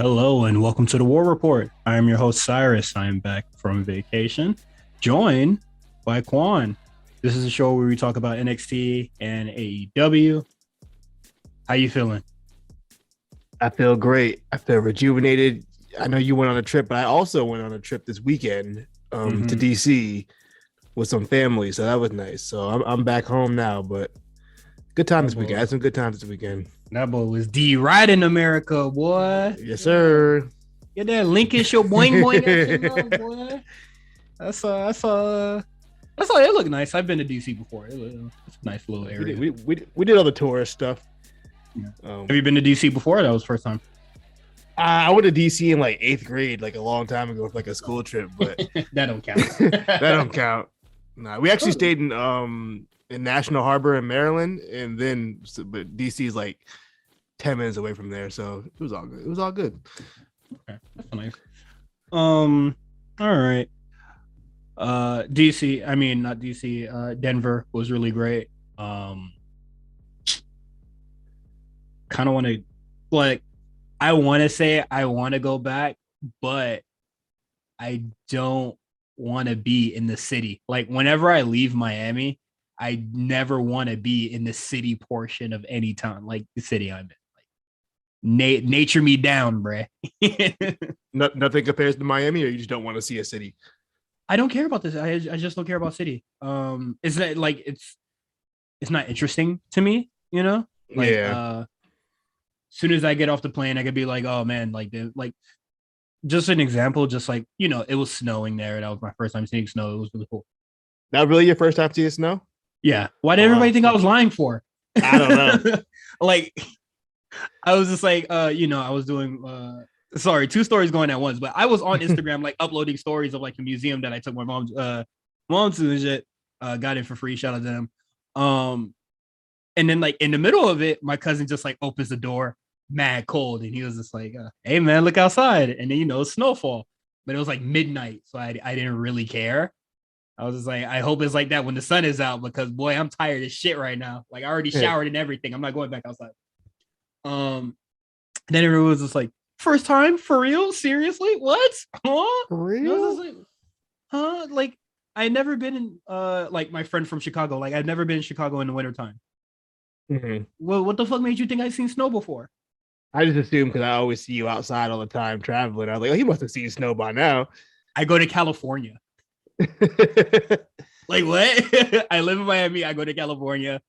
Hello and welcome to the War Report. I am your host Cyrus. I am back from vacation, joined by Quan. This is a show where we talk about NXT and AEW. How you feeling? I feel great. I feel rejuvenated. I know you went on a trip, but I also went on a trip this weekend to DC with some family, so that was nice. So I'm back home now, but good time this weekend. I had some good times this weekend. That boy was D right in America, boy. Yes, sir. Get that Lincoln your boing boing action up, boy. That's all. It looked nice. I've been to DC before. It's a nice little area. We did all the tourist stuff. Yeah. Have you been to DC before? That was the first time. I went to DC in like 8th grade, like a long time ago, with like a school trip, but that don't count. That don't count. Nah, we actually stayed in National Harbor in Maryland, and then but DC is like 10 minutes away from there, so it was all good. It was all good. Okay, that's nice. All right. DC, I mean not DC, Denver was really great. Kind of want to I want to say I want to go back, but I don't want to be in the city. Like whenever I leave Miami, I never want to be in the city portion of any town, like the city I'm in. Like nature me down, bruh. Nothing compares to Miami, or you just don't want to see a city? I don't care about this. I just don't care about city. It's not like it's not interesting to me, you know? Like, yeah. As soon as I get off the plane, I could be like, oh man, like just an example, just like, you know, it was snowing there. That was my first time seeing snow. It was really cool. Not really your first time seeing snow? Yeah. Why did everybody think I was lying for? I don't know. Like, I was just like, you know, I was doing, two stories going at once, but I was on Instagram, like uploading stories of like a museum that I took my mom to and shit. Got in for free. Shout out to them. And then like in the middle of it, my cousin just like opens the door, mad cold, and he was just like, "Hey man, look outside!" And then you know snowfall, but it was like midnight, so I didn't really care. I was just like, I hope it's like that when the sun is out, because boy, I'm tired as shit right now. Like I already showered and everything. I'm not going back outside. Then everyone was just like, "First time for real? Seriously? What? Huh? For real? Like, huh? Like I had never been in like my friend from Chicago. Like I've never been in Chicago in the wintertime. Mm-hmm. Well, what the fuck made you think I'd seen snow before? I just assumed because I always see you outside all the time traveling. I was like, oh, he must have seen snow by now. I go to California. Like what? I live in Miami. I go to California.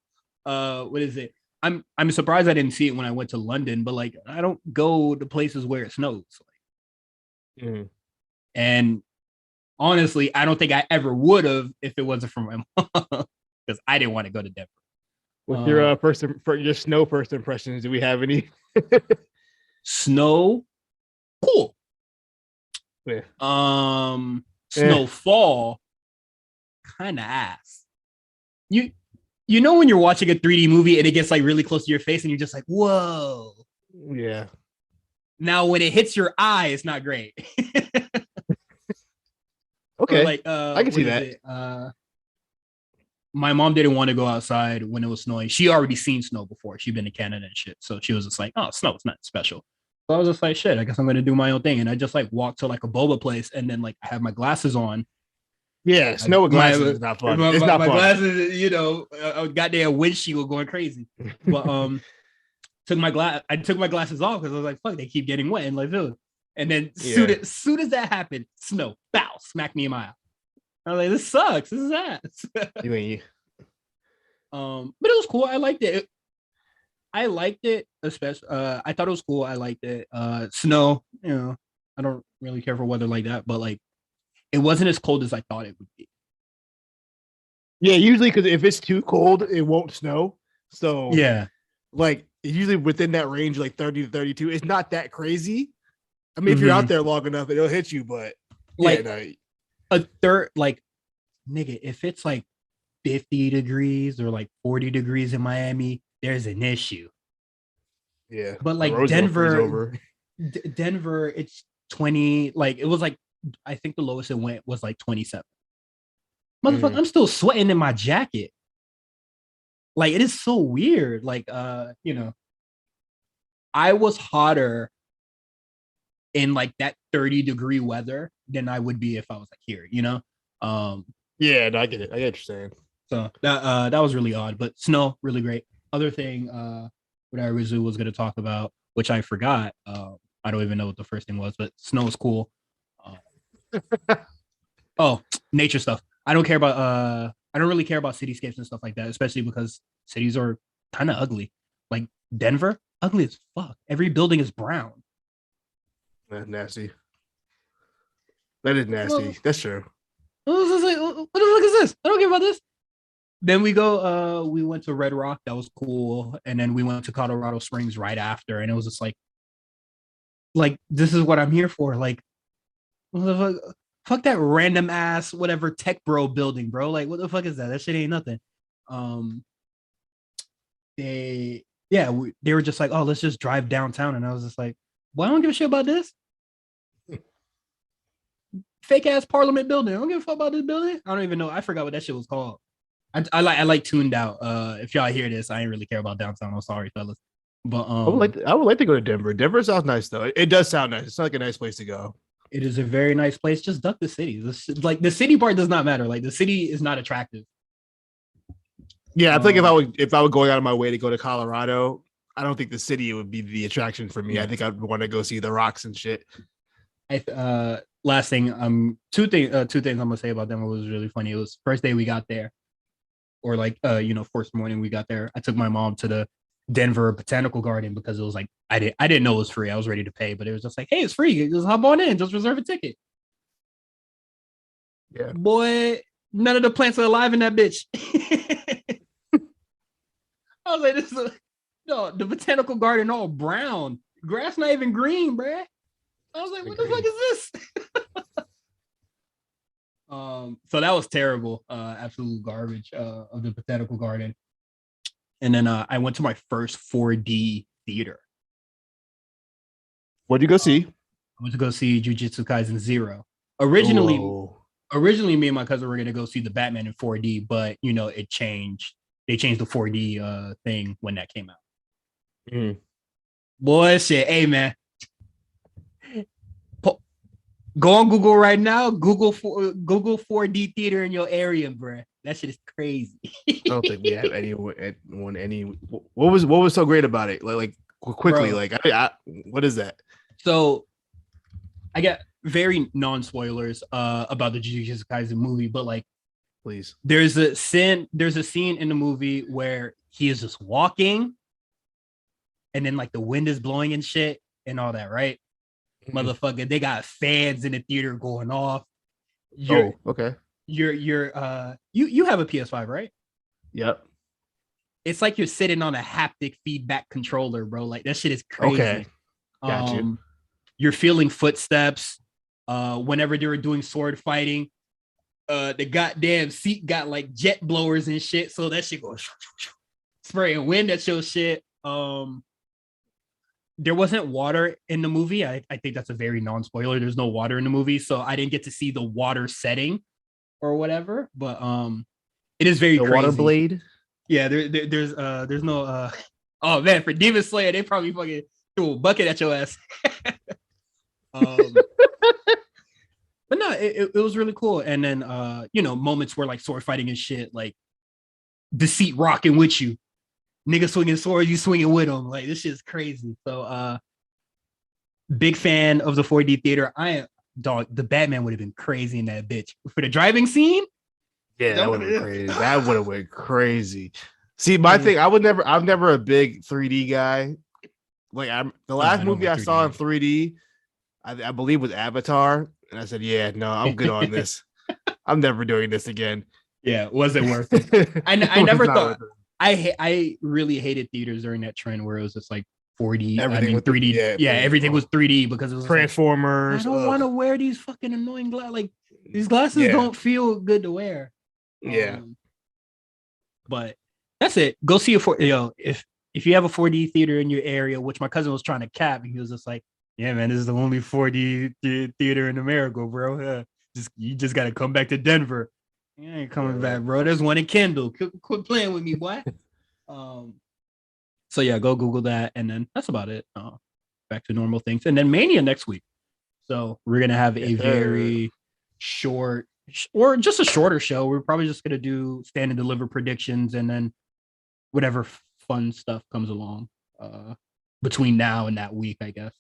What is it? I'm surprised I didn't see it when I went to London, but like I don't go to places where it snows. And honestly, I don't think I ever would have if it wasn't for my mom, because I didn't want to go to Denver. What's your your snow first impressions? Do we have any? Snow, cool. Yeah. Snowfall, kind of ass. You know when you're watching a 3D movie and it gets like really close to your face and you're just like, whoa. Yeah. Now when it hits your eye, it's not great. Okay. Or like I can see that. My mom didn't want to go outside when it was snowing. She already seen snow before. She'd been to Canada and shit. So she was just like, oh, snow, it's not special. So I was just like, shit, I guess I'm gonna do my own thing. And I just like walked to like a boba place and then like I have my glasses on. Yeah, snow with glasses is not fun. It's not my fun. Glasses, you know, a goddamn windshield going crazy. But I took my glasses off because I was like, fuck, they keep getting wet and like, dude. And then soon as that happened, snow, bow, smacked me in my eye. I was like, this sucks. This is ass. But it was cool. I liked it. Especially I thought it was cool. I liked it. Snow, you know, I don't really care for weather like that, but like it wasn't as cold as I thought it would be. Yeah, usually because if it's too cold, it won't snow. So yeah, like usually within that range, like 30 to 32, it's not that crazy. I mean, if you're out there long enough, it'll hit you, but like a third, like nigga, if it's like 50 degrees or like 40 degrees in Miami, there's an issue. Yeah. But like Denver, Denver, it's 20, like it was like, I think the lowest it went was like 27. Motherfucker, I'm still sweating in my jacket. Like it is so weird. Like you know, I was hotter in like that 30-degree weather than I would be if I was like here, you know? Yeah, no, I get it. I get what you're saying. So that was really odd, but snow, really great. Other thing what I originally was gonna talk about, which I forgot. I don't even know what the first thing was, but snow is cool. Oh, nature stuff. I don't really care about cityscapes and stuff like that, especially because cities are kind of ugly. Like Denver, ugly as fuck. Every building is brown. That's nasty. That is nasty. That's true. What the fuck is this? I don't care about this. Then we went to Red Rock, that was cool. And then we went to Colorado Springs right after. And it was just like this is what I'm here for. Like, what the fuck that random ass whatever tech bro building, bro. Like, what the fuck is that? That shit ain't nothing. Um, they they were just like, oh, let's just drive downtown, and I was just like, well, I don't give a shit about this fake ass Parliament building. I don't give a fuck about this building. I don't even know. I forgot what that shit was called. I like tuned out. If y'all hear this, I ain't really care about downtown. I'm sorry, fellas. But I would like to go to Denver. Denver sounds nice though. It does sound nice. It's like a nice place to go. it is a very nice place. Just duck the city. Like the city part does not matter. Like the city is not attractive. Yeah, I think if I would going out of my way to go to Colorado, I don't think the city would be the attraction for me. I think I'd want to go see the rocks and shit. Last thing, two things I'm gonna say about Denver was really funny. It was first day we got there, or like first morning we got there. I took my mom to the Denver Botanical Garden because it was like I didn't know it was free. I was ready to pay, but it was just like, hey, it's free. Just hop on in, just reserve a ticket. Yeah, boy, none of the plants are alive in that bitch. I was like, the Botanical Garden all brown, grass not even green, bruh. I was like, what the fuck is this? So that was terrible, absolute garbage of the Botanical Garden. And then I went to my first 4D theater. What'd you go see? I went to go see Jujutsu Kaisen 0. Originally, me and my cousin were gonna go see the Batman in 4D, but it changed. They changed the 4D thing when that came out. Mm. Boy, shit, hey man. Go on Google right now. Google 4D theater in your area, bro. That shit is crazy. I don't think we have anyone. What was so great about it? Like quickly, bro. Like what is that? So, I got very non-spoilers about the Jujutsu Kaisen movie, but like, please. There's a scene in the movie where he is just walking, and then like the wind is blowing and shit and all that, right? Motherfucker, they got fans in the theater going off. Okay. You have a PS5, right? Yep. It's like you're sitting on a haptic feedback controller, bro. Like that shit is crazy. Okay. Got you. You're feeling footsteps. Whenever they were doing sword fighting, the goddamn seat got like jet blowers and shit. So that shit goes spraying wind at your shit. There wasn't water in the movie. I think that's a very non-spoiler. There's no water in the movie, so I didn't get to see the water setting or whatever. But it is very crazy. Water blade. Yeah, there's no. Oh man, for Demon Slayer, they probably fucking threw a bucket at your ass. But no, it was really cool. And then moments where like sword fighting and shit, like the seat rocking with you. Nigga swinging swords, you swinging with them. Like this shit's crazy. So big fan of the 4D theater. The Batman would have been crazy in that bitch. For the driving scene. Yeah, that would have been crazy. That would have been crazy. See, my thing, I'm never a big 3D guy. Like the last movie I saw in 3D, I believe was Avatar. And I said, yeah, no, I'm good on this. I'm never doing this again. Yeah, wasn't worth it. I never thought. I really hated theaters during that trend where it was just like 4D, everything 3D. Everything was 3D because it was Transformers. Like, I don't want to wear these fucking annoying glasses. Like these glasses don't feel good to wear. Yeah. But that's it. Go see if you have a 4D theater in your area, which my cousin was trying to cap, and he was just like, yeah, man, this is the only 4D theater in America, bro. You just got to come back to Denver. You ain't coming back, bro. There's one in Kendall. Quit playing with me, boy. So yeah, go Google that, and then that's about it. Back to normal things, and then Mania next week. So we're gonna have a very short or just a shorter show. We're probably just gonna do stand and deliver predictions, and then whatever fun stuff comes along between now and that week, I guess.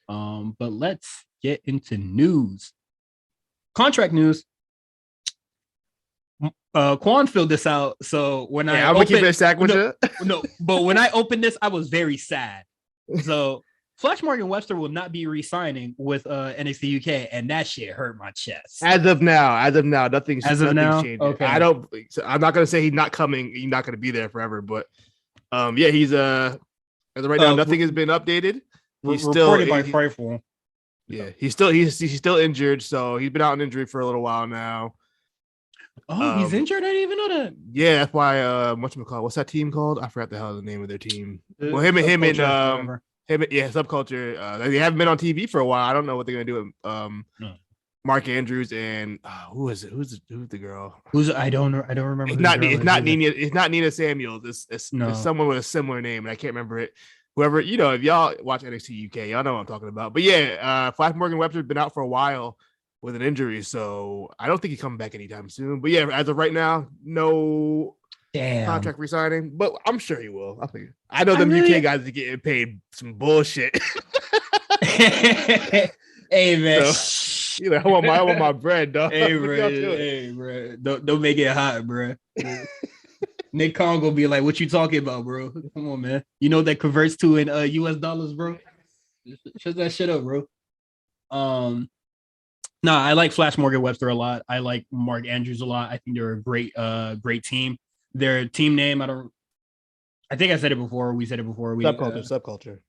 But let's get into news. Contract news. Quan filled this out. So when I'm gonna keep it a stack with you. No, but when I opened this, I was very sad. So Flash Morgan Webster will not be re-signing with NXT UK, and that shit hurt my chest. As of now, nothing's changed. Okay. I'm not gonna say he's not coming. He's not gonna be there forever, but he's as of right now, nothing has been updated. He's reported by Fightful. Yeah, he's still injured, so he's been out on injury for a little while now. Oh, he's injured? I didn't even know that. Yeah, that's why what's that team called? I forgot the hell the name of their team. Well, him and Subculture. They haven't been on TV for a while. I don't know what they're gonna do with Mark Andrews and who is it? Who's the girl? I don't remember. It's not Nina Samuels. It's someone with a similar name, and I can't remember it. Whoever, if y'all watch NXT UK, y'all know what I'm talking about. But yeah, Flash Morgan Webster's been out for a while with an injury, so I don't think he's coming back anytime soon. But yeah, as of right now, no contract resigning, but I'm sure he will. I know them UK guys are getting paid some bullshit. Hey man, so, I want my bread, dog. Hey, bro. Don't make it hot, bro. Nick Khan gonna be like, "What you talking about, bro? Come on, man. You know that converts to in US dollars, bro. Shut that shit up, bro." No, I like Flash Morgan Webster a lot. I like Mark Andrews a lot. I think they're a great team. Their team name, I think I said it before. We said it before. Subculture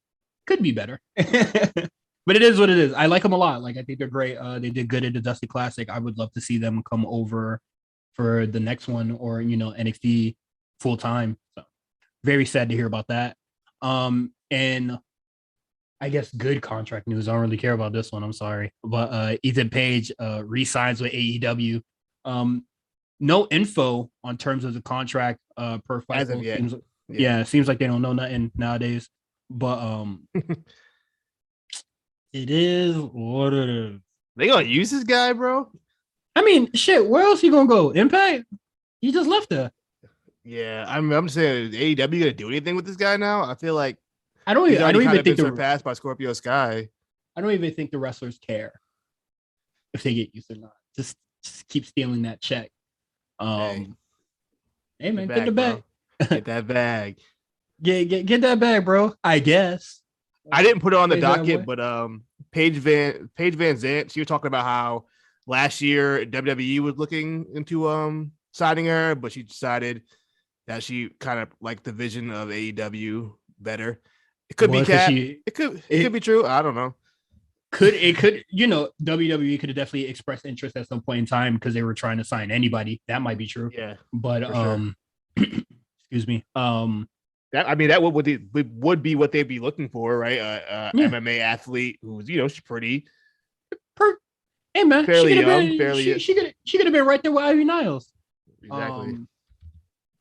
could be better, but it is what it is. I like them a lot. Like I think they're great. They did good at the Dusty Classic. I would love to see them come over for the next one, or NXT full time. So very sad to hear about that. And I guess good contract news. I don't really care about this one. I'm sorry. But Ethan Page re-signs with AEW. No info on terms of the contract per fight. Seems like they don't know nothing nowadays. But it is what it is. They gonna use this guy, bro? I mean, shit, where else he gonna go? Impact? He just left there. Yeah, I'm saying, is AEW gonna do anything with this guy now? I feel like I don't even think surpassed by Scorpio Sky. I don't even think the wrestlers care if they get used or not. Just keep stealing that check. Hey man, get the bag. Get that bag. Get that bag, bro. I guess. I didn't put it on the docket, but Paige Van Zant, she was talking about how last year WWE was looking into signing her, but she decided that she kind of liked the vision of AEW better. It could be Cat. It could be true. I don't know. WWE could have definitely expressed interest at some point in time because they were trying to sign anybody. That might be true. Yeah. But excuse me. That would be what they'd be looking for, right? MMA athlete who's she's pretty. Hey man, fairly young. She could have been right there with Ivy Niles. Exactly.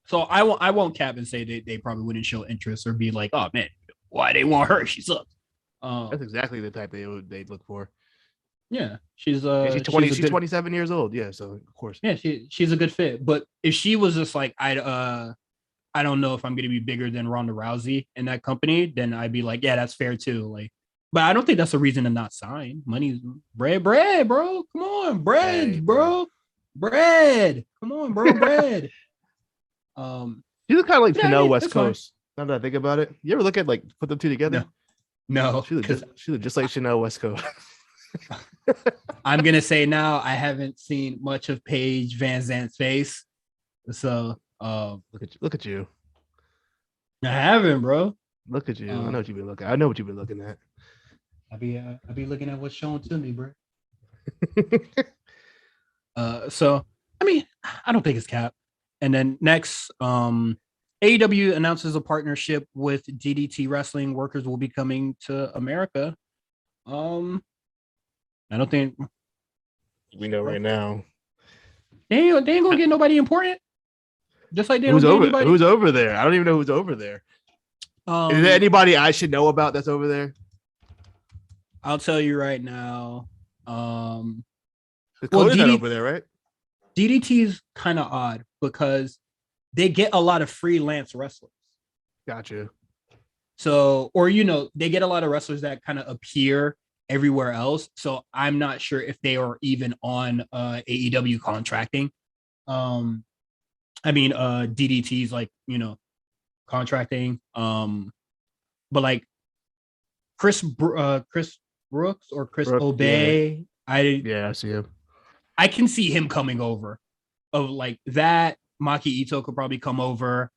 So I won't cap and say they probably wouldn't show interest or be like, oh man, why they want her? She sucks. That's exactly the type they'd look for. Yeah, she's 27 years old. Yeah, so of course. Yeah, she's a good fit. But if she was just like I don't know if I'm gonna be bigger than Ronda Rousey in that company, then I'd be like, yeah, that's fair too. Like, but I don't think that's a reason to not sign. Money's bread, bro. Come on, bread, bro. Bread. Come on, bro, bread. She looks kind of like Chanel West Coast. Now that I think about it, you ever look at put them two together? No. She looks just like Chanel West Coast. I'm gonna say now I haven't seen much of Paige Van Zant's face, so look at you. I haven't, bro. Look at you. I know what you've been looking. I know what you've been looking at. I be looking at what's shown to me, bro. So I mean, I don't think it's cap. And then next, AEW announces a partnership with DDT Wrestling. Workers will be coming to America. I don't think we know right now. They ain't gonna get nobody important. Just like they who's over there? I don't even know who's over there. Is there anybody I should know about that's over there? I'll tell you right now. Um, well, Dakota's not over there, right? DDT is kind of odd because they get a lot of freelance wrestlers. Gotcha. So, or they get a lot of wrestlers that kind of appear everywhere else. So I'm not sure if they are even on AEW contracting. Um, I mean, DDT's like contracting. But like Chris Brooks or Chris Brooke, yeah, Obey, yeah, I see him. I can see him coming over. Of like that, Maki Ito could probably come over.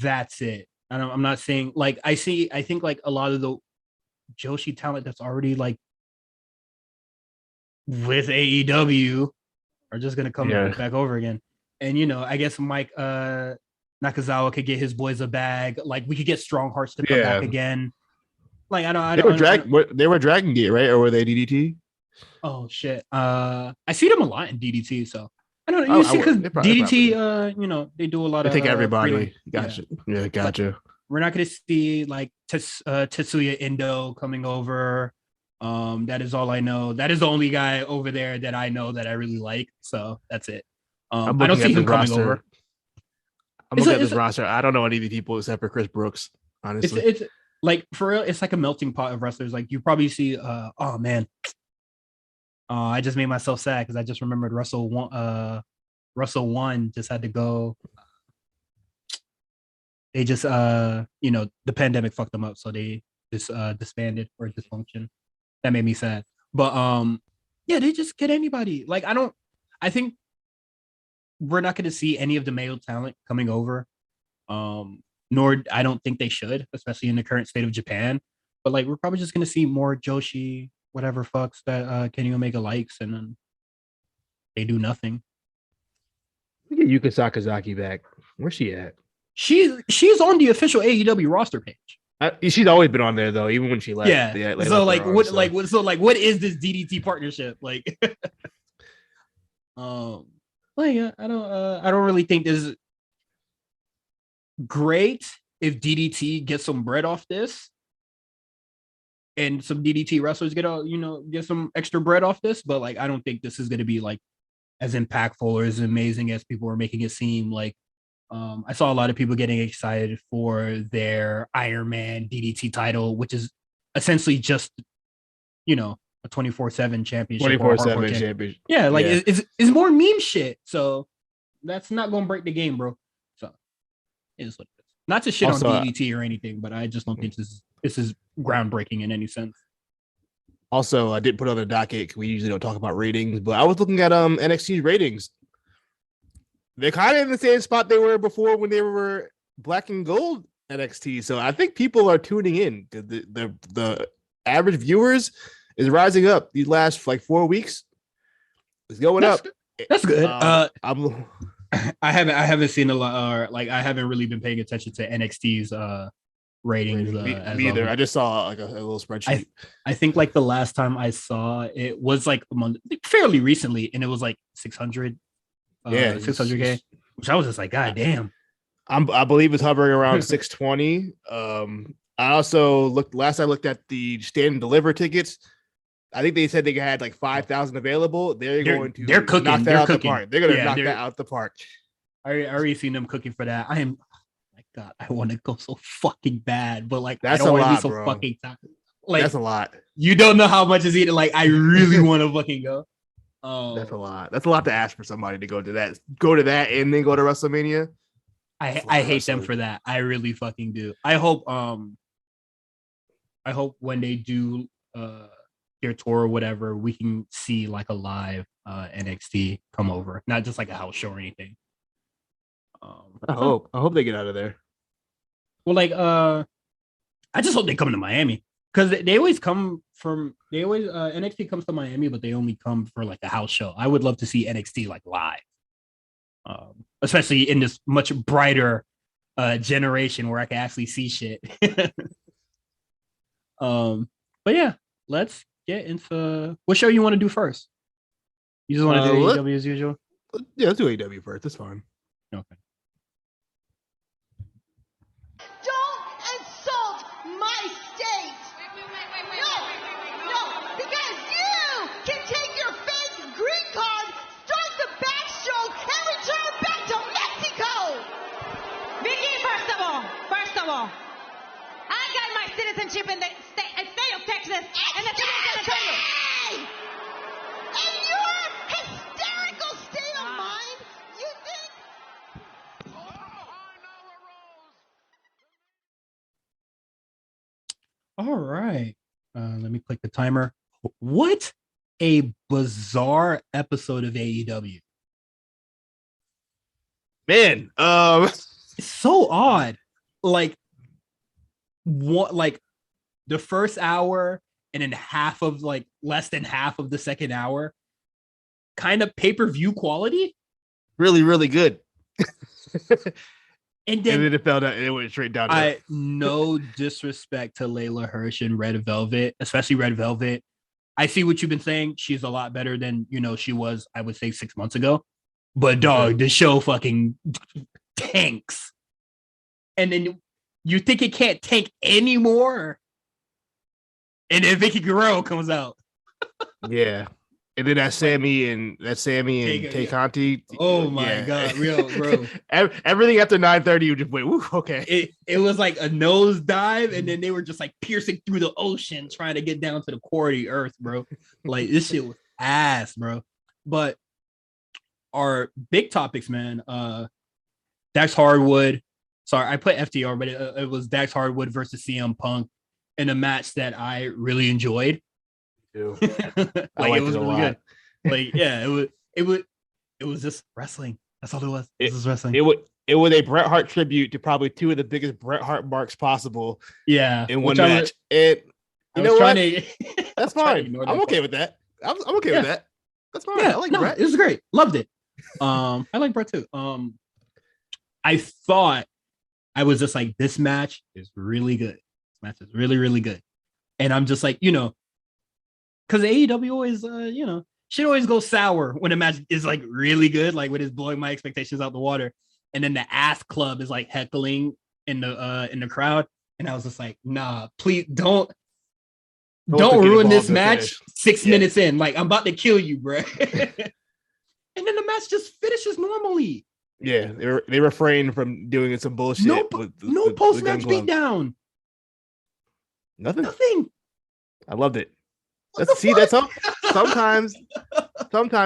That's it. I'm not saying like I think like a lot of the Joshi talent that's already like with AEW are just gonna come Yeah, back over again. And I guess Mike Nakazawa could get his boys a bag. Like we could get Strong Hearts to come back yeah. again. Like They were Dragon Gate, right? Or were they DDT? oh shit. I see them a lot in DDT, so I don't know. You see, because DDT, they do a lot they of take everybody. freelance. Gotcha. Yeah, gotcha. But we're not gonna see like Tetsuya Indo coming over. That is all I know. That is the only guy over there that I know that I really like. So that's it. I don't see him coming over. I'm looking at this roster. I don't know any of the people except for Chris Brooks, honestly. It's like for real, it's like a melting pot of wrestlers. Like you probably see oh man. I just made myself sad because I just remembered Russell One just had to go. They just the pandemic fucked them up, so they just disbanded or dysfunction. That made me sad. But yeah, they just get anybody. Like I think we're not going to see any of the male talent coming over. Nor I don't think they should, especially in the current state of Japan. But like we're probably just going to see more Joshi, whatever fucks that Kenny Omega likes, and then they do nothing. We get Yuka Sakazaki back. Where's she at? She's on the official AEW roster page. She's always been on there though, even when she left. Yeah. So like, what is this DDT partnership like? Like I don't really think this is great if DDT gets some bread off this, and some DDT wrestlers get some extra bread off this. But like, I don't think this is going to be like as impactful or as amazing as people are making it seem. Like, I saw a lot of people getting excited for their Iron Man DDT title, which is essentially just, a 24/7 championship. 24/7 championship. Yeah, like it's more meme shit. So that's not going to break the game, bro. So it is what it is. Not to shit also, on DDT or anything, but I just don't think this is groundbreaking in any sense. Also, I didn't put on the docket. We usually don't talk about ratings, but I was looking at NXT's ratings. They're kind of in the same spot they were before when they were black and gold NXT. So I think people are tuning in. The average viewers is rising up these last like 4 weeks. It's going up. That's good. I haven't seen a lot, or like I haven't really been paying attention to NXT's ratings. Me either. I just saw like a little spreadsheet. I think like the last time I saw it was like fairly recently, and it was like 600. 600K, which I was just like, God damn. I believe it's hovering around 620. I also last I looked at the stand and deliver tickets. I think they said they had like 5,000 available. They're going to cooking. Knock that out the park. They're going to knock that out the park. I already seen them cooking for that. Oh my God, I want to go so fucking bad, but like that's I don't a lot, so bro. Fucking time. Like that's a lot. You don't know how much is eating. Like I really want to fucking go. That's a lot. That's a lot to ask for somebody to go to that. Go to that and then go to WrestleMania. I hate them for that. I really fucking do. I hope when they do their tour or whatever, we can see like a live NXT come over, not just like a house show or anything. I hope they get out of there. Well, like I just hope they come to Miami. Because they always NXT comes to Miami, but they only come for like a house show. I would love to see NXT like live, especially in this much brighter generation where I can actually see shit. But yeah, let's get into what show you want to do first. You just want to do AEW as usual? Yeah, let's do AEW first. That's fine. Okay. Don't insult my state. No. citizenship in the state of Texas, and that's what I'm going to tell you. In your hysterical state of mind, you think... All right. Let me click the timer. What a bizarre episode of AEW. Man, It's so odd. Like what, like the first hour and then half of like less than half of the second hour, kind of pay-per-view quality. really, really good. And then it fell down. It went straight down. No disrespect to Layla Hirsch and Red Velvet, especially Red Velvet. I see what you've been saying. She's a lot better than she was, I would say, 6 months ago. But dog, the show fucking tanks. And then you think it can't tank anymore. And then Vicky Guerrero comes out. Yeah. And then that Sammy and Tay Conti. Oh my god, real bro. Everything after 9:30, you just wait. Woo, okay. It was like a nose dive, and then they were just like piercing through the ocean, trying to get down to the core of the earth, bro. Like this shit was ass, bro. But our big topics, man. Dax Harwood. Sorry, I put FTR, but it was Dax Harwood versus CM Punk in a match that I really enjoyed. Like it was really good. Like yeah, it was just wrestling. That's all it was. It was wrestling. It was a Bret Hart tribute to probably two of the biggest Bret Hart marks possible. Yeah, in one match. You know what? That's fine. I'm okay with that. I'm okay with that. That's fine. Yeah, I like Bret. It was great. Loved it. I like Bret too. I thought I was just like, this match is really good. This match is really, really good. And I'm just like, because AEW always, shit always goes sour when a match is like really good, like when it's blowing my expectations out the water. And then the ass club is like heckling in the crowd. And I was just like, nah, please don't ruin this match 6 minutes in. Like, I'm about to kill you, bro. And then the match just finishes normally. Yeah, they refrain from doing some bullshit. No post-match beatdown. Nothing. I loved it. That's all. Sometimes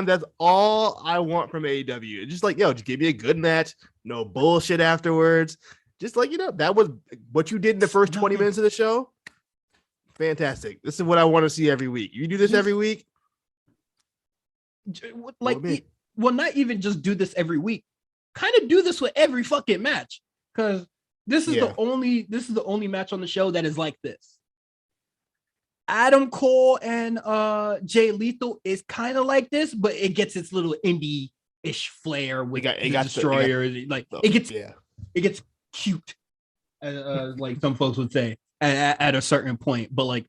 that's all I want from AEW. Just like, just give me a good match, no bullshit afterwards. Just like, that was what you did in the first 20 minutes of the show. Fantastic. This is what I want to see every week. You do this every week. Like, not even just do this every week. Kind of do this with every fucking match, because this is the only match on the show that is like this. Adam Cole and Jay Lethal is kind of like this, but it gets its little indie-ish flair with the Destroyer. It gets cute, like some folks would say at a certain point. But like,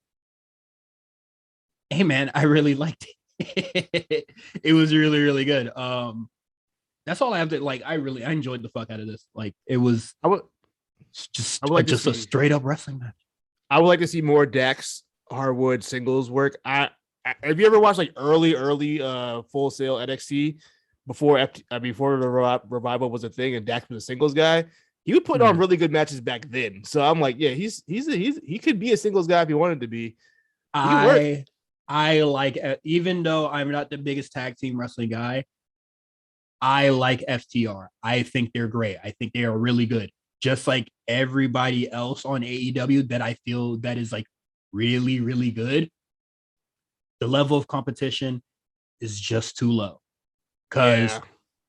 hey man, I really liked it. It was really, really good. That's all I have to like. I enjoyed the fuck out of this. Like it was. I would like a straight up wrestling match. I would like to see more Dax Harwood singles work. Have you ever watched like early Full Sail NXT before the revival was a thing and Dax was a singles guy? He would put on really good matches back then. So I'm like, yeah, he could be a singles guy if he wanted to be. I like, even though I'm not the biggest tag team wrestling guy, I like FTR. I think they're great. I think they are really good. Just like everybody else on AEW that I feel that is like really, really good. The level of competition is just too low. Because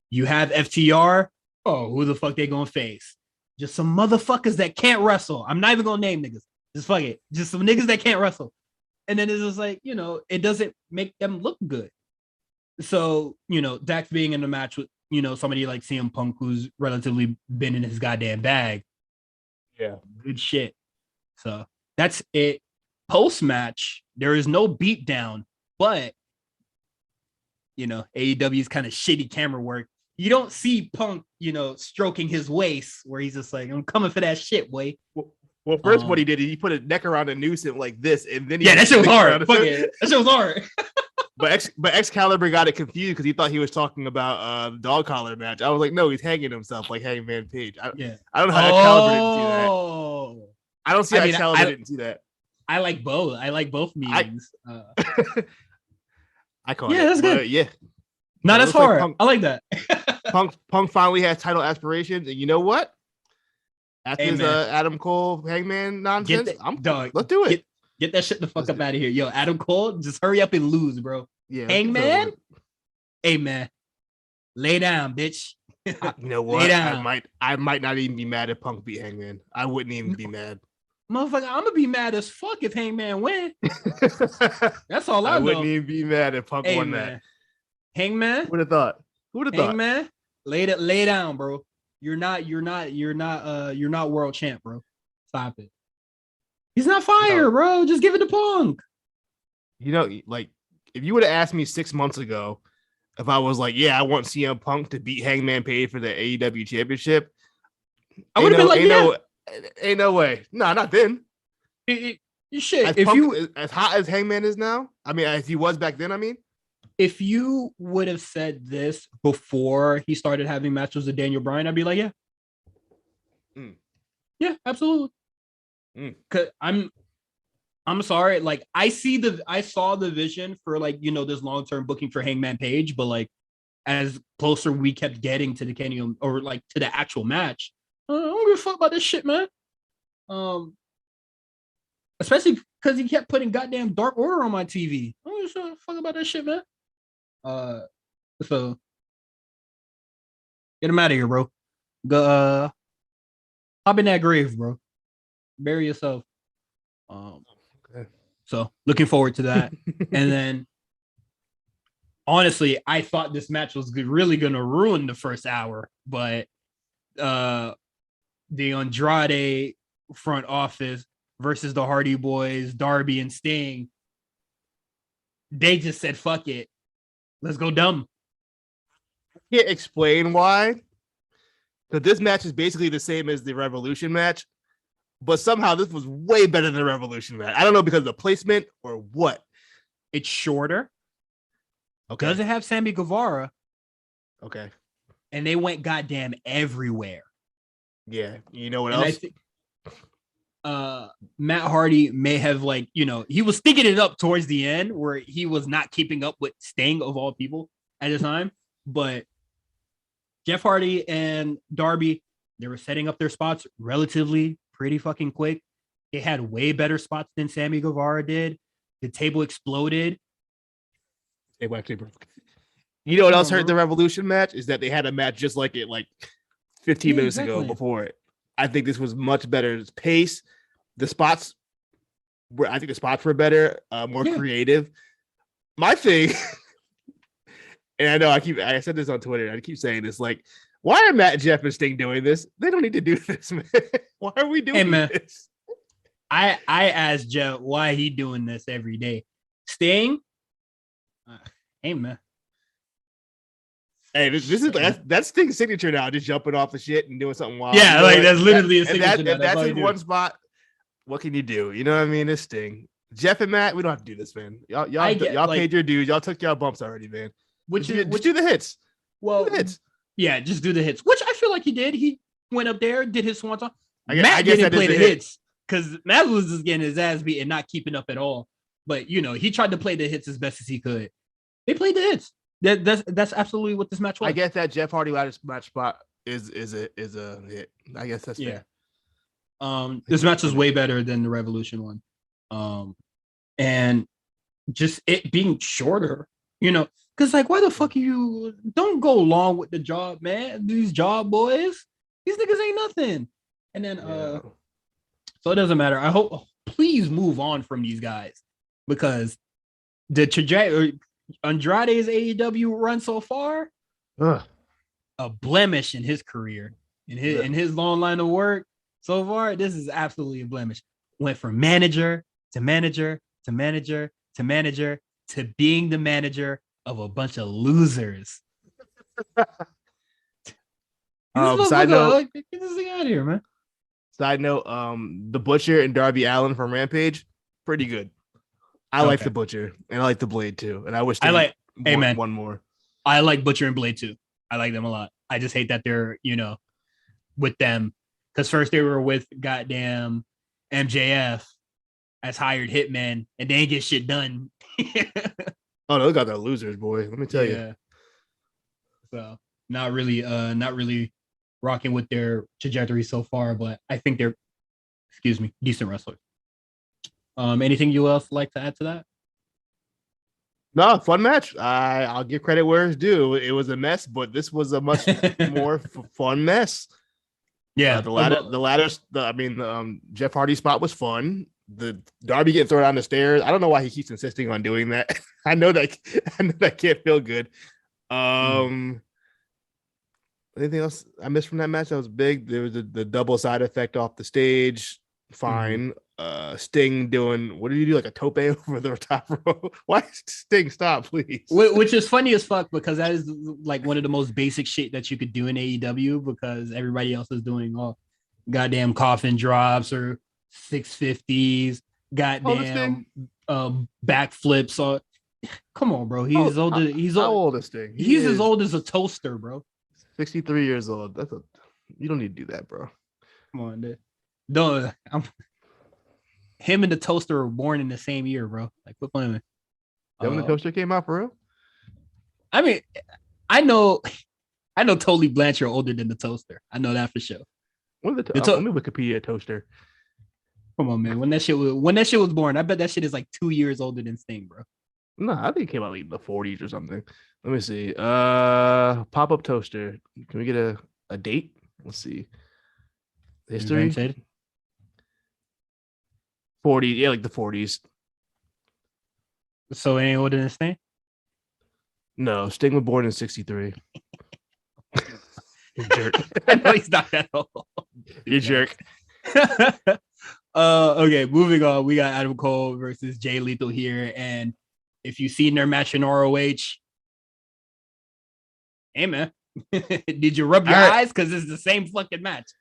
you have FTR. Oh, who the fuck they gonna face? Just some motherfuckers that can't wrestle. I'm not even gonna name niggas. Just fuck it. Just some niggas that can't wrestle. And then it's just like, it doesn't make them look good. So, Dax being in the match with, somebody like CM Punk, who's relatively been in his goddamn bag. Yeah. Good shit. So that's it. Post-match, there is no beatdown, but, AEW's kind of shitty camera work. You don't see Punk, stroking his waist where he's just like, I'm coming for that shit, boy. Well, first what he did, he put a neck around a noose and like this, and then that shit was hard. Fuck it. That shit was hard. But Excalibur got it confused because he thought he was talking about the dog collar match. I was like, no, he's hanging himself like Hangman Page. I don't know how Excalibur didn't see that. I don't see how Excalibur didn't see that. I like both. I like both meanings. I call Yeah, it. that's good. Yeah. No, It that's looks like hard. I like that. Punk finally has title aspirations, and you know what? After Hey, this man. Adam Cole Hangman nonsense, let's do it. Get that shit the fuck up out of here. Yo, Adam Cole, just hurry up and lose, bro. Yeah, Hangman? Hey, man. Lay down, bitch. You know Lay what? down. I might not even be mad if Punk beat Hangman. I wouldn't even be mad. Motherfucker, I'm gonna be mad as fuck if Hangman win. That's all I know. Wouldn't even be mad if Punk won man. that. Hangman? Who would have thought? Hangman? Lay down, bro. You're not world champ, bro. Stop it. He's not fire, bro. Just give it to Punk. You know, like if you would have asked me 6 months ago, if I was like, yeah, I want CM Punk to beat Hangman Page for the AEW championship, I would have been like, ain't no way. No, not then. Shit. As hot as Hangman is now, I mean, as he was back then, I mean. If you would have said this before he started having matches with Daniel Bryan, I'd be like, yeah. Yeah, absolutely. Cause I'm sorry. Like I saw the vision for like, you know, this long-term booking for Hangman Page, but like as closer we kept getting to the Kenny or like to the actual match, I don't give a fuck about this shit, man. Especially because he kept putting goddamn Dark Order on my TV. I don't give a fuck about that shit, man. So get him out of here, bro. Go hop in that grave, bro. Bury yourself. Okay. So looking forward to that. And then honestly, I thought this match was really gonna ruin the first hour, but the Andrade front office versus the Hardy Boys, Darby and Sting, they just said fuck it. Let's go dumb. Can't explain why. Because this match is basically the same as the Revolution match, but somehow this was way better than the Revolution match. I don't know because of the placement or what. It's shorter. Okay. Doesn't have Sammy Guevara. Okay. And they went goddamn everywhere. Yeah. You know what else? I think Matt Hardy may have like, you know, he was sticking it up towards the end where he was not keeping up with Sting of all people at the time. But Jeff Hardy and Darby, they were setting up their spots relatively pretty fucking quick. They had way better spots than Sammy Guevara did. The table exploded. It actually broke. You know what else hurt the Revolution match is that they had a match just like it, like 15 minutes ago before it. I think this was much better pace. The spots were better, more creative. My thing, and I know I said this on Twitter, and I keep saying this, like, why are Matt, Jeff, and Sting doing this? They don't need to do this, man. Why are we doing this? I asked Jeff why he doing this every day. Sting, hey man. Hey, this is that's Sting's signature now, just jumping off the shit and doing something wild. Yeah, like that's literally a signature. That's in one spot. What can you do? You know what I mean? It's Sting. Jeff and Matt, we don't have to do this, man. Y'all paid your dues. Y'all took y'all bumps already, man. Just do the hits. Well, do the hits. Yeah, just do the hits. Which I feel like he did. He went up there, did his swan song. Matt didn't play the hits because Matt was just getting his ass beat and not keeping up at all. But you know, he tried to play the hits as best as he could. They played the hits. That's absolutely what this match was. I guess that Jeff Hardy ladder match spot is a hit. I guess that's fair. This match was way better than the Revolution one. And just it being shorter, you know, because like why the fuck you don't go along with the job, man? These job boys, these niggas ain't nothing. And then so it doesn't matter. I hope please move on from these guys because the trajectory Andrade's AEW run so far, a blemish in his career, in his long line of work so far. This is absolutely a blemish. Went from manager to manager to manager to manager to being the manager of a bunch of losers. Side note, get this thing out of here, man. Side note, the Butcher and Darby Allin from Rampage, pretty good. I like the Butcher and I like the Blade too. And I wish they one more. I like Butcher and Blade too. I like them a lot. I just hate that they're, you know, with them. Because first they were with goddamn MJF. as hired hitman and they ain't get shit done. Oh, those guys are losers, boy. Let me tell you. So not really rocking with their trajectory so far, but I think they're, decent wrestlers. Anything you else like to add to that? No, fun match. I'll give credit where it's due. It was a mess, but this was a much more fun mess. Yeah, Jeff Hardy's spot was fun. The Darby getting thrown down the stairs. I don't know why he keeps insisting on doing that. I know that can't feel good. Anything else I missed from that match that was big? There was the double side effect off the stage. Fine. Sting doing, what did you do? Like a tope over the top row? Why Sting stop, please? Which is funny as fuck because that is like one of the most basic shit that you could do in AEW because everybody else is doing all goddamn coffin drops or 650s, goddamn backflips. Or come on, bro. He's older. How old is Sting? He's as old as a toaster, bro. 63 years old. You don't need to do that, bro. Come on, dude. No, him and the toaster were born in the same year, bro. Like, quit playing with me. When the toaster came out for real? I mean, I know Tully Blanchard older than the toaster. I know that for sure. Let me Wikipedia toaster. Come on, man. When that shit was born, I bet that shit is like 2 years older than Sting, bro. No, I think it came out like in the 40s or something. Let me see. Pop-up toaster. Can we get a date? Let's see. History. 40, yeah, like the 40s. So it ain't older than Sting? No, Sting was born in 63. You jerk. I know he's not that old. You jerk. Okay, moving on. We got Adam Cole versus Jay Lethal here. And if you've seen their match in ROH, hey man, did you rub your eyes? Because it's the same fucking match.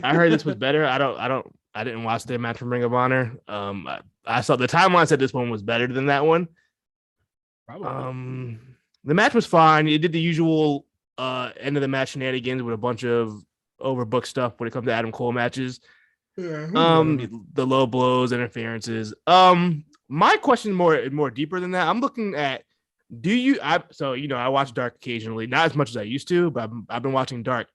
I heard this was better. I didn't watch their match from Ring of Honor. I saw the timeline said this one was better than that one. Probably. The match was fine. It did the usual end of the match shenanigans with a bunch of overbooked stuff when it comes to Adam Cole matches. The low blows, interferences. My question more deeper than that. I'm looking at I watch Dark occasionally, not as much as I used to, but I've been watching Dark.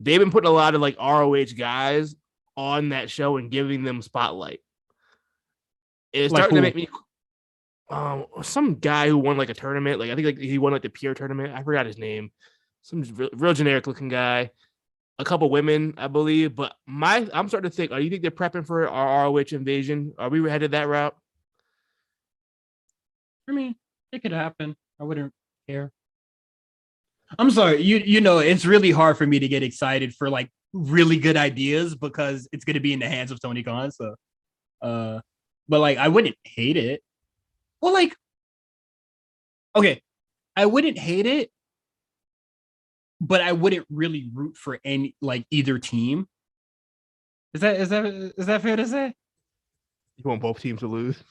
They've been putting a lot of like ROH guys on that show and giving them spotlight. It's starting to make me some guy who won like a tournament, like I think like he won like the Pure tournament. I forgot his name. Some real generic looking guy. A couple women, I believe. But I'm starting to think, you think they're prepping for our ROH invasion? Are we headed that route? I mean, it could happen. I wouldn't care. I'm sorry. You know, it's really hard for me to get excited for like really good ideas because it's going to be in the hands of Tony Khan. So, but like, I wouldn't hate it. Well, like, okay, I wouldn't hate it, but I wouldn't really root for either team. Is that fair to say? You want both teams to lose?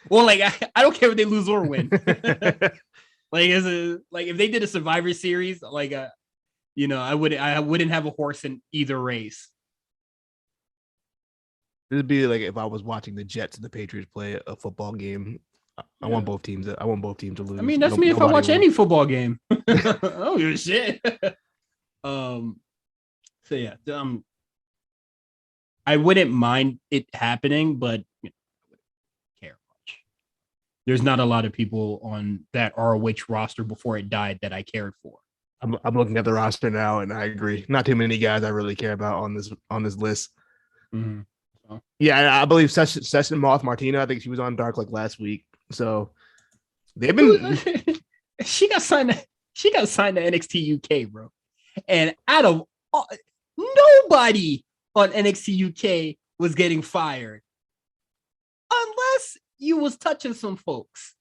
Well, like I don't care if they lose or win. Like if they did a Survivor Series, like I wouldn't have a horse in either race. This would be like if I was watching the Jets and the Patriots play a football game. I want both teams to lose. I mean, that's me if I watch any football game. I don't give a shit. So yeah, I wouldn't mind it happening, but I wouldn't care much. There's not a lot of people on that ROH roster before it died that I cared for. I'm looking at the roster now, and I agree. Not too many guys I really care about on this list. Mm-hmm. Yeah, I believe Session Moth Martina. I think she was on Dark like last week. So they've been. She got signed to NXT UK, bro. And out of nobody on NXT UK was getting fired, unless you was touching some folks.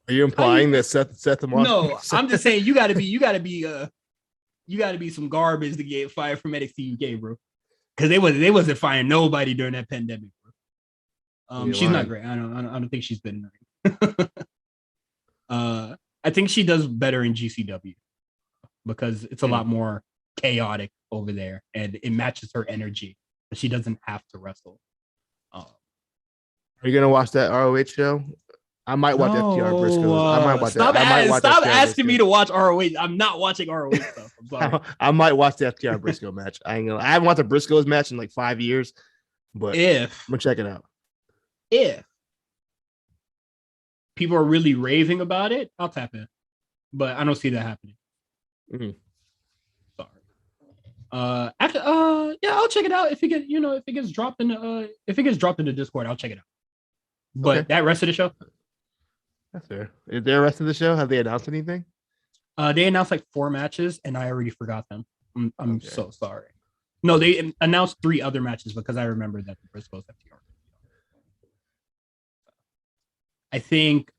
Are you implying that Seth Moth? No, I'm just saying you gotta be some garbage to get fired from NXT UK, bro. Because they wasn't firing nobody during that pandemic, bro. She's not great. I don't think she's been nice. I think she does better in GCW because it's a lot more chaotic over there and it matches her energy, but she doesn't have to wrestle. Um, Are you gonna watch that ROH show? I might watch FTR Briscoes. I might watch stop that. I might watch stop FTR asking me Briscoes. to watch ROH. I'm not watching ROH stuff. I'm sorry. I might watch the FTR Briscoe match. I haven't watched a Briscoes match in like 5 years, but I'm gonna check it out. If people are really raving about it, I'll tap in. But I don't see that happening. Mm-hmm. Sorry. I'll check it out if it gets dropped in the Discord, I'll check it out. But that rest of the show, that's fair. Is there a rest of the show? Have they announced anything? They announced like 4 matches, and I already forgot them. I'm so sorry. No, they announced 3 other matches because I remember that the Briscoes FTR. I think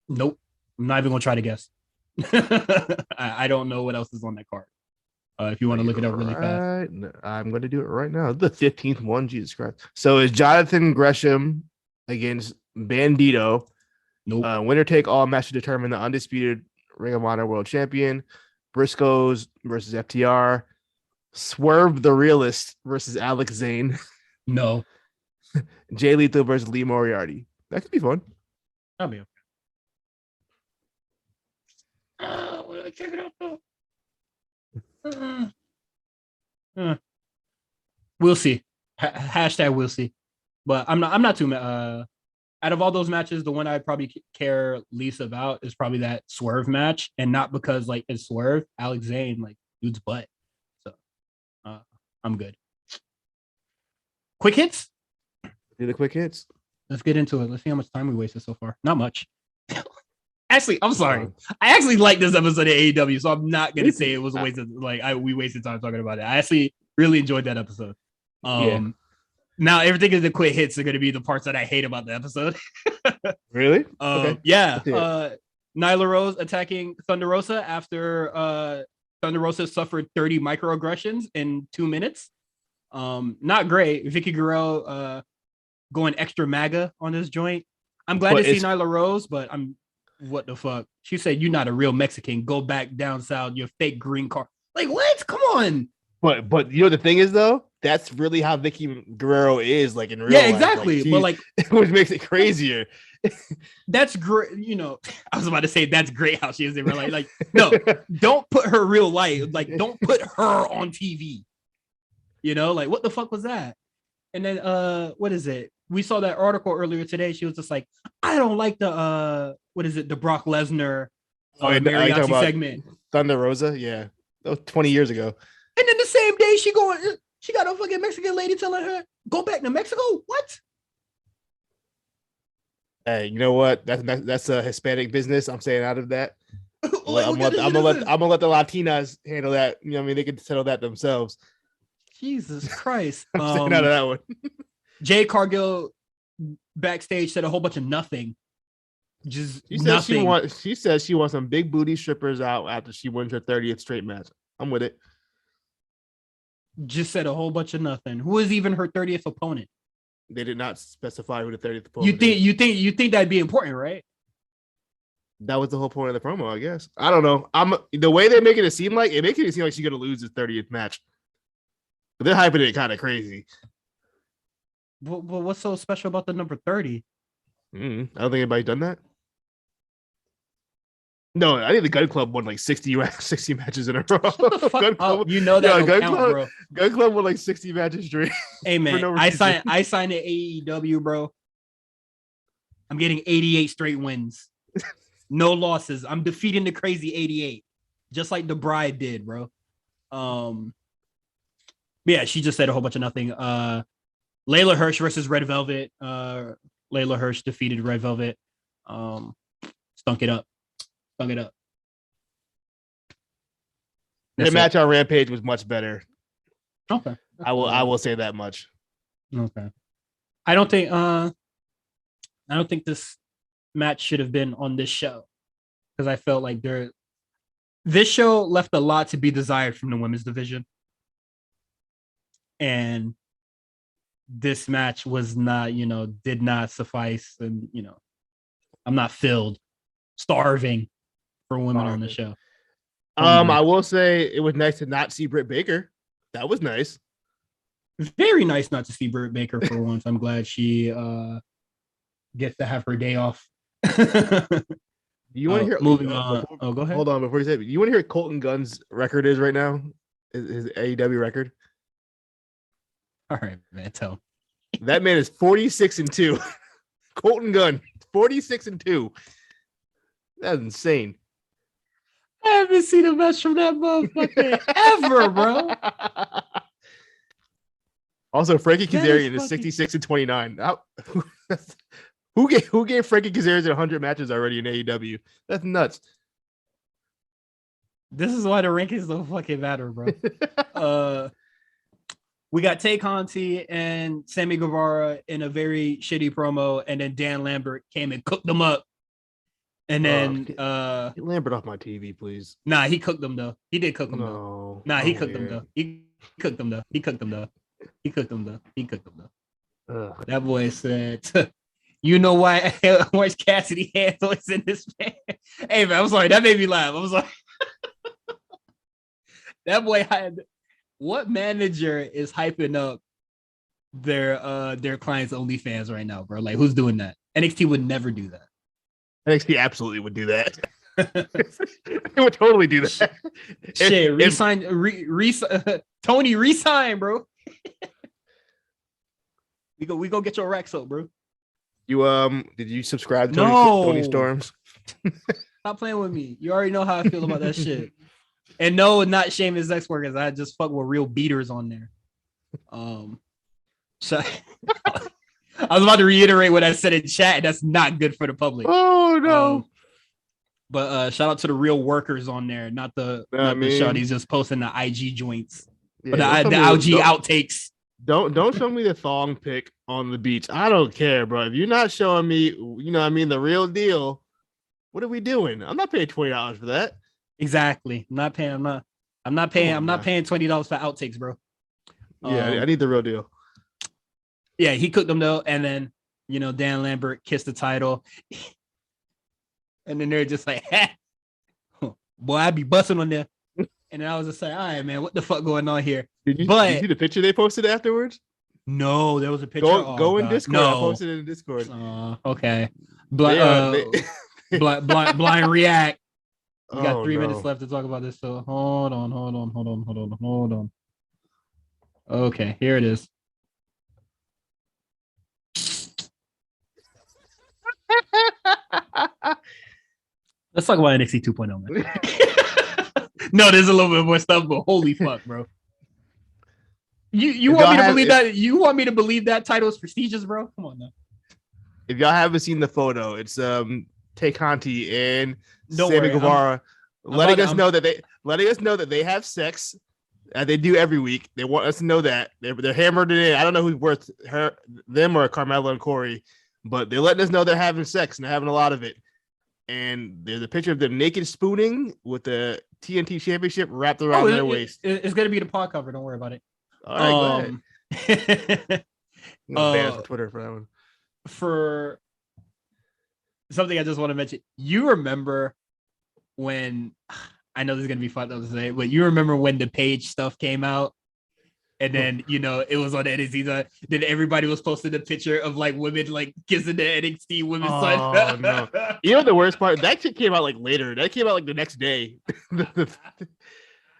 nope. I'm not even gonna try to guess. I don't know what else is on that card. If you want to look it up really fast. I'm going to do it right now. The 15th one, Jesus Christ. So is Jonathan Gresham against Bandito. Nope. Winner take all match to determine the undisputed Ring of Honor World Champion. Briscoes versus FTR. Swerve the Realist versus Alex Zane. No. Jay Lethal versus Lee Moriarty. That could be fun. That'll be okay. Check it out though. We'll see. Hashtag we'll see. But I'm not too out of all those matches, the one I probably care least about is probably that Swerve match, and not because like it's Swerve, Alex Zane, like dude's butt. So I'm good. Quick hits? Do the quick hits. Let's get into it. Let's see how much time we wasted so far. Not much. Actually, I'm sorry. I actually like this episode of AEW, so I'm not gonna say it was a waste of we wasted time talking about it. I actually really enjoyed that episode. Now everything in the quick hits are gonna be the parts that I hate about the episode. Really? Okay. Yeah. Nyla Rose attacking Thunder Rosa after Thunder Rosa suffered 30 microaggressions in 2 minutes. Not great. Vicky Guerrero going extra MAGA on this joint. I'm glad to see Nyla Rose, but what the fuck? She said, "You're not a real Mexican. Go back down south. You're fake green card." Like what? Come on. But you know the thing is though, that's really how Vicky Guerrero is like in real life. Yeah, exactly. Like, which makes it crazier. That's great. You know, I was about to say that's great how she is in real life. Like, no, don't put her real life. Like, don't put her on TV. You know, like what the fuck was that? And then what is it? We saw that article earlier today. She was just like, I don't like the the Brock Lesnar mariachi segment. Thunder Rosa, yeah. That was 20 years ago. And then the same day she got a fucking Mexican lady telling her, go back to Mexico? What? Hey, you know what? That's a Hispanic business. I'm saying out of that. I'm gonna let the Latinas handle that. You know what I mean? They can settle that themselves. Jesus Christ. I'm staying out of that one. Jay Cargill backstage said a whole bunch of nothing. Just nothing. She says she wants some big booty strippers out after she wins her 30th straight match. I'm with it. Just said a whole bunch of nothing. Who is even her 30th opponent? They did not specify who the 30th opponent You think that'd be important, right? That was the whole point of the promo, I guess. I don't know. The way they're making it seem like she's gonna lose his 30th match. But they're hyping it kind of crazy. But what's so special about the number 30? I don't think anybody's done that. No, I think the Gun Club won like 60 matches in a row. Shut the fuck up. You know that Gun count, Club, bro. Gun Club won like 60 matches straight. Hey man, no I signed at AEW, bro. I'm getting 88 straight wins. No losses. I'm defeating the crazy 88. Just like the Bride did, bro. Yeah, she just said a whole bunch of nothing. Layla Hirsch versus Red Velvet. Layla Hirsch defeated Red Velvet. Stunk it up. The match on Rampage was much better. Okay. I will say that much. Okay. I don't think this match should have been on this show, because I felt like this show left a lot to be desired from the women's division. And this match was not, did not suffice. And, I'm not starving for women on the show. I will say it was nice to not see Britt Baker. That was nice. very nice not to see Britt Baker for once. I'm glad she gets to have her day off. You want to hear? Moving on. Go ahead. Hold on before you say it. You want to hear what Colton Gunn's record is right now? His AEW record. All right, man. Tell. That man is 46-2. Colton Gunn, 46-2. That's insane. I haven't seen a match from that motherfucker ever, bro. Also, Frankie Kazarian is 66-29. Who gave Frankie Kazarian 100 matches already in AEW? That's nuts. This is why the rankings don't fucking matter, bro. We got Tay Conti and Sammy Guevara in a very shitty promo, and then Dan Lambert came and cooked them up. And then get Lambert off my TV, please. Nah, he cooked them though. He did cook them though. Nah, he cooked them though. He cooked them though. He cooked them though. He cooked them though. He cooked them though. That boy said, "You know why Orange Cassidy hands always in this man?" Hey man, I'm sorry. That made me laugh. I was like, that boy had. What manager is hyping up their clients' OnlyFans right now, bro? Like, who's doing that? NXT would never do that. NXT absolutely would do that. They would totally do that. Shit, resign, Tony, resign, bro. we go get your racks up, bro. You did you subscribe to Tony Storms? Stop playing with me. You already know how I feel about that shit. And no, not shame his ex workers. I just fuck with real beaters on there. So I was about to reiterate what I said in chat, and that's not good for the public. Oh no! But shout out to the real workers on there, not the shawties just posting the IG joints, but the IG outtakes. Don't show me the thong pic on the beach. I don't care, bro. If you're not showing me, the real deal. What are we doing? I'm not paying $20 for that. Exactly. I'm not paying $20 for outtakes, bro. Yeah, I need the real deal. Yeah, he cooked them though, and then Dan Lambert kissed the title, and then they're just like, "Boy, I'd be busting on there." And then I was just like, "All right, man, what the fuck going on here?" Did you see the picture they posted afterwards? No, there was a picture. Go in Discord. No. I posted it in Discord. Okay. Blind react. We got 3 minutes left to talk about this, so hold on. Okay, here it is. Let's talk about NXT 2.0, man. No, there's a little bit more stuff, but holy fuck, bro. You want me to believe that? You want me to believe that title is prestigious, bro? Come on now. If y'all haven't seen the photo, it's Tay Conti and Sammy Guevara letting us know that they have sex. They do every week. They want us to know that they're hammered it in. I don't know who's worth them or Carmella and Corey, but they're letting us know they're having sex and they're having a lot of it. And there's a picture of them naked spooning with the TNT Championship wrapped around their waist. It's gonna be the pod cover. Don't worry about it. All right, go ahead. I'm Twitter for that one. For something I just want to mention, you remember when, I know this is gonna be fun to say, but you remember when the Page stuff came out, and then it was on NXT. Then everybody was posting a picture of like women like kissing the NXT women's son. No. The worst part, that shit came out like later. That came out like the next day.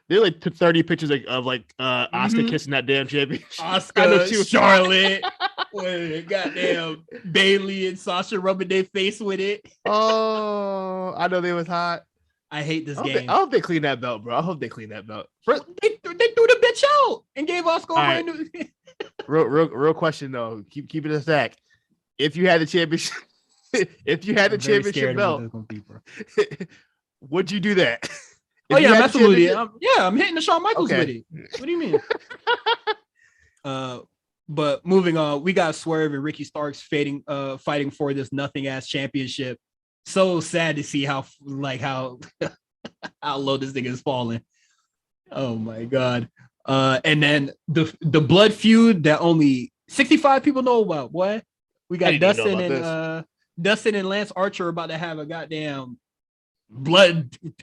They're like 30 pictures of Asuka kissing that damn champion. Asuka, Charlotte, goddamn Bailey and Sasha rubbing their face with it. Oh, I know they was hot. I hate this game. I hope they clean that belt, bro. I hope they clean that belt. They threw the bitch out and gave Asuka a new. Real question though. Keep it a stack. If you had the championship, belt, would you do that? I'm absolutely. I'm hitting the Shawn Michaels with it. What do you mean? But moving on, we got Swerve and Ricky Starks fighting for this nothing ass championship. So sad to see how low this thing is falling. Oh my god. And then the blood feud that only 65 people know about. Boy, we got Dustin and Lance Archer about to have a goddamn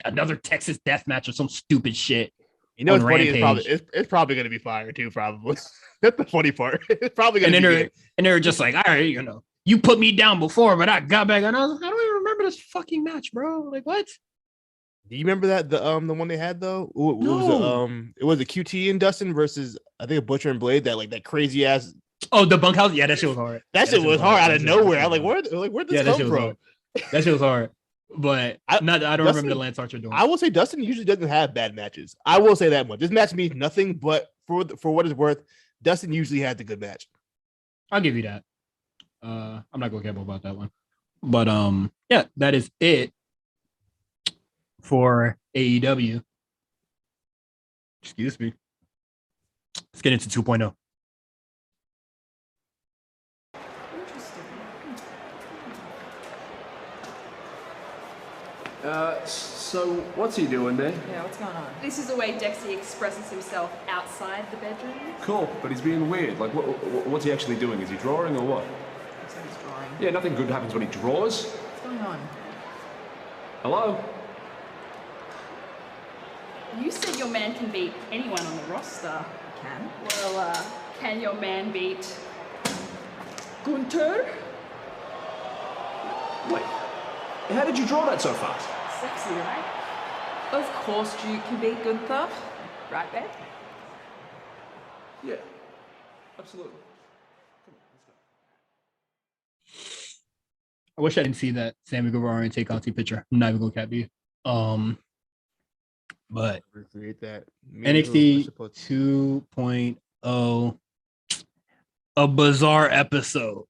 another Texas death match or some stupid shit You know, on it's funny. Rampage. It's probably going to be fire too. Probably. That's the funny part. It's probably going And to then be. they're and they're just like, all right, you know, you put me down before, but I got back. And I was like, I don't even remember this fucking match, bro. Like, what? Do you remember that the one they had though? No. It was a QT and Dustin versus I think a Butcher and Blade that crazy ass. Oh, the bunkhouse. Yeah, that shit was hard. That shit was hard out of nowhere. I'm like, hard. where'd this Yeah, that come shit was from? hard. That shit was hard. But I don't remember the Lance Archer doing. I will say Dustin usually doesn't have bad matches. I will say that much. This match means nothing, but for what it's worth, Dustin usually has a good match. I'll give you that. I'm not gonna gamble about that one. But yeah, that is it for AEW. Excuse me. Let's get into 2.0. So what's he doing there? Yeah, what's going on? This is the way Dexter expresses himself outside the bedroom. Cool, but he's being weird. Like, what's he actually doing? Is he drawing or what? Looks like he's drawing. Yeah, nothing good happens when he draws. What's going on? Hello? You said your man can beat anyone on the roster. Can? Well, can your man beat Gunter? Wait, how did you draw that so fast? Sexy, right? Of course you can beat Gunther. Right, babe? Yeah, absolutely. I wish I didn't see that Sammy Guevara and Tay Conti picture. I'm not even gonna cap you. But Recreate that. NXT 2.0, a bizarre episode,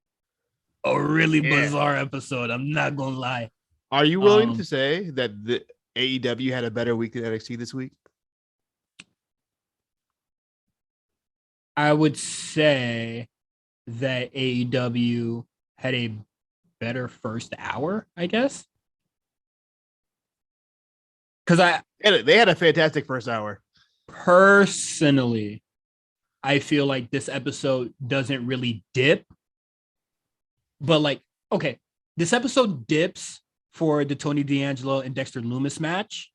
a really bizarre episode. I'm not gonna lie. Are you willing to say that the AEW had a better week than NXT this week? I would say that AEW had a better first hour, I guess. Because they had a fantastic first hour. Personally, I feel like this episode doesn't really dip. But like, okay, this episode dips for the Tony D'Angelo and Dexter Lumis match.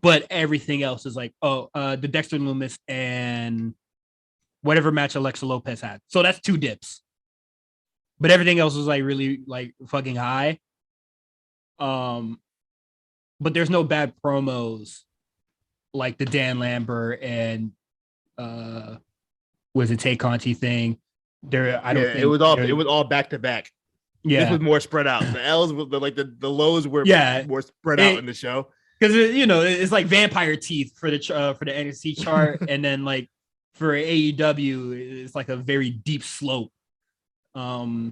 But everything else is like, the Dexter Lumis and whatever match Alexa Lopez had. So that's 2 dips. But everything else was like really like fucking high. But there's no bad promos like the Dan Lambert and was it Tay Conti thing. There, I don't think it was all back to back. Yeah, this was more spread out. The L's were like the lows were more spread out in the show because it's like vampire teeth for the NXT chart, and then like for AEW, it's like a very deep slope. Yeah,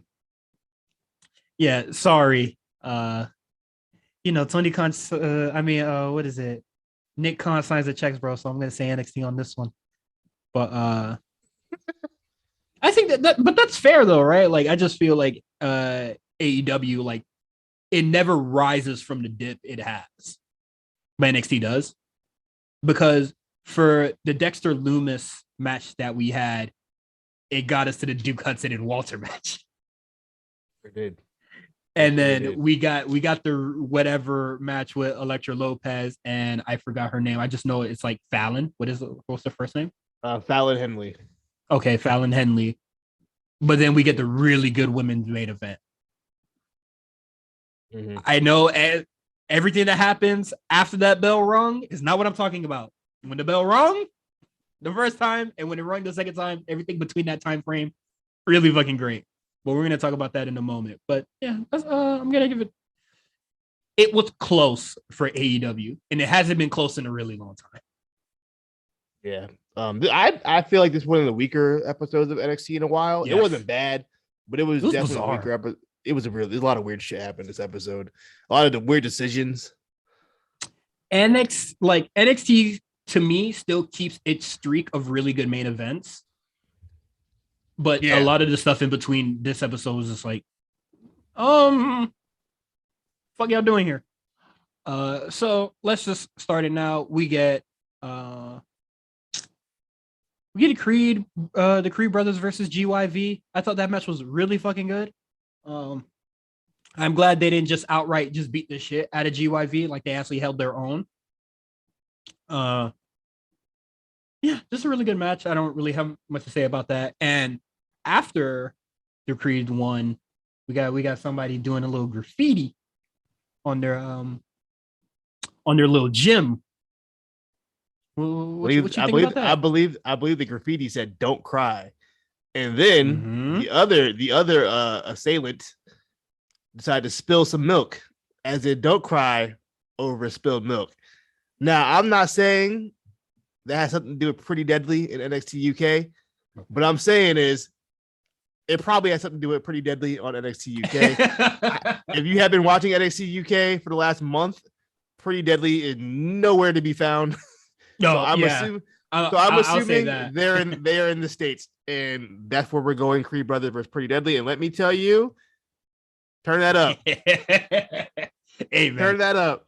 sorry. Tony Khan. What is it? Nick Khan signs the checks, bro. So I'm gonna say NXT on this one. But I think but that's fair though, right? Like I just feel like AEW, like it never rises from the dip it has, but NXT does, because for the Dexter Lumis match that we had, it got us to the Duke Hudson and Walter match. It did. And then we got the whatever match with Elektra Lopez, and I forgot her name. I just know it's like Fallon. What's the first name? Fallon Henley. Okay, Fallon Henley. But then we get the really good women's main event. Mm-hmm. I know everything that happens after that bell rung is not what I'm talking about. When the bell rung the first time and when it rung the second time, everything between that time frame, really fucking great. But we're going to talk about that in a moment. But yeah, I'm going to give it. It was close for AEW, and it hasn't been close in a really long time. Yeah. I feel like this is one of the weaker episodes of NXT in a while. Yes. It wasn't bad, but it was definitely bizarre. A weaker episode. There's a lot of weird shit happened this episode. A lot of the weird decisions. NXT to me still keeps its streak of really good main events. But a lot of the stuff in between this episode was just like, fuck y'all doing here? So let's just start it now. We get the Creed brothers versus GYV. I thought that match was really fucking good. I'm glad they didn't just outright just beat the shit out of GYV. Like they actually held their own. Yeah, just a really good match. I don't really have much to say about that. And after the Creed one, we got somebody doing a little graffiti on their little gym. What you think about that? I believe the graffiti said "Don't cry," and then Mhm. the other assailant decided to spill some milk, as in "Don't cry" over spilled milk. Now, I'm not saying that has something to do with Pretty Deadly in NXT UK, but I'm saying is it probably has something to do with Pretty Deadly on NXT UK. If you have been watching NXT UK for the last month, Pretty Deadly is nowhere to be found. No, So I'm yeah. assuming. I'll say that. they are in the States, and that's where we're going. Creed Brothers versus Pretty Deadly, and let me tell you, turn that up. Hey man, Turn that up.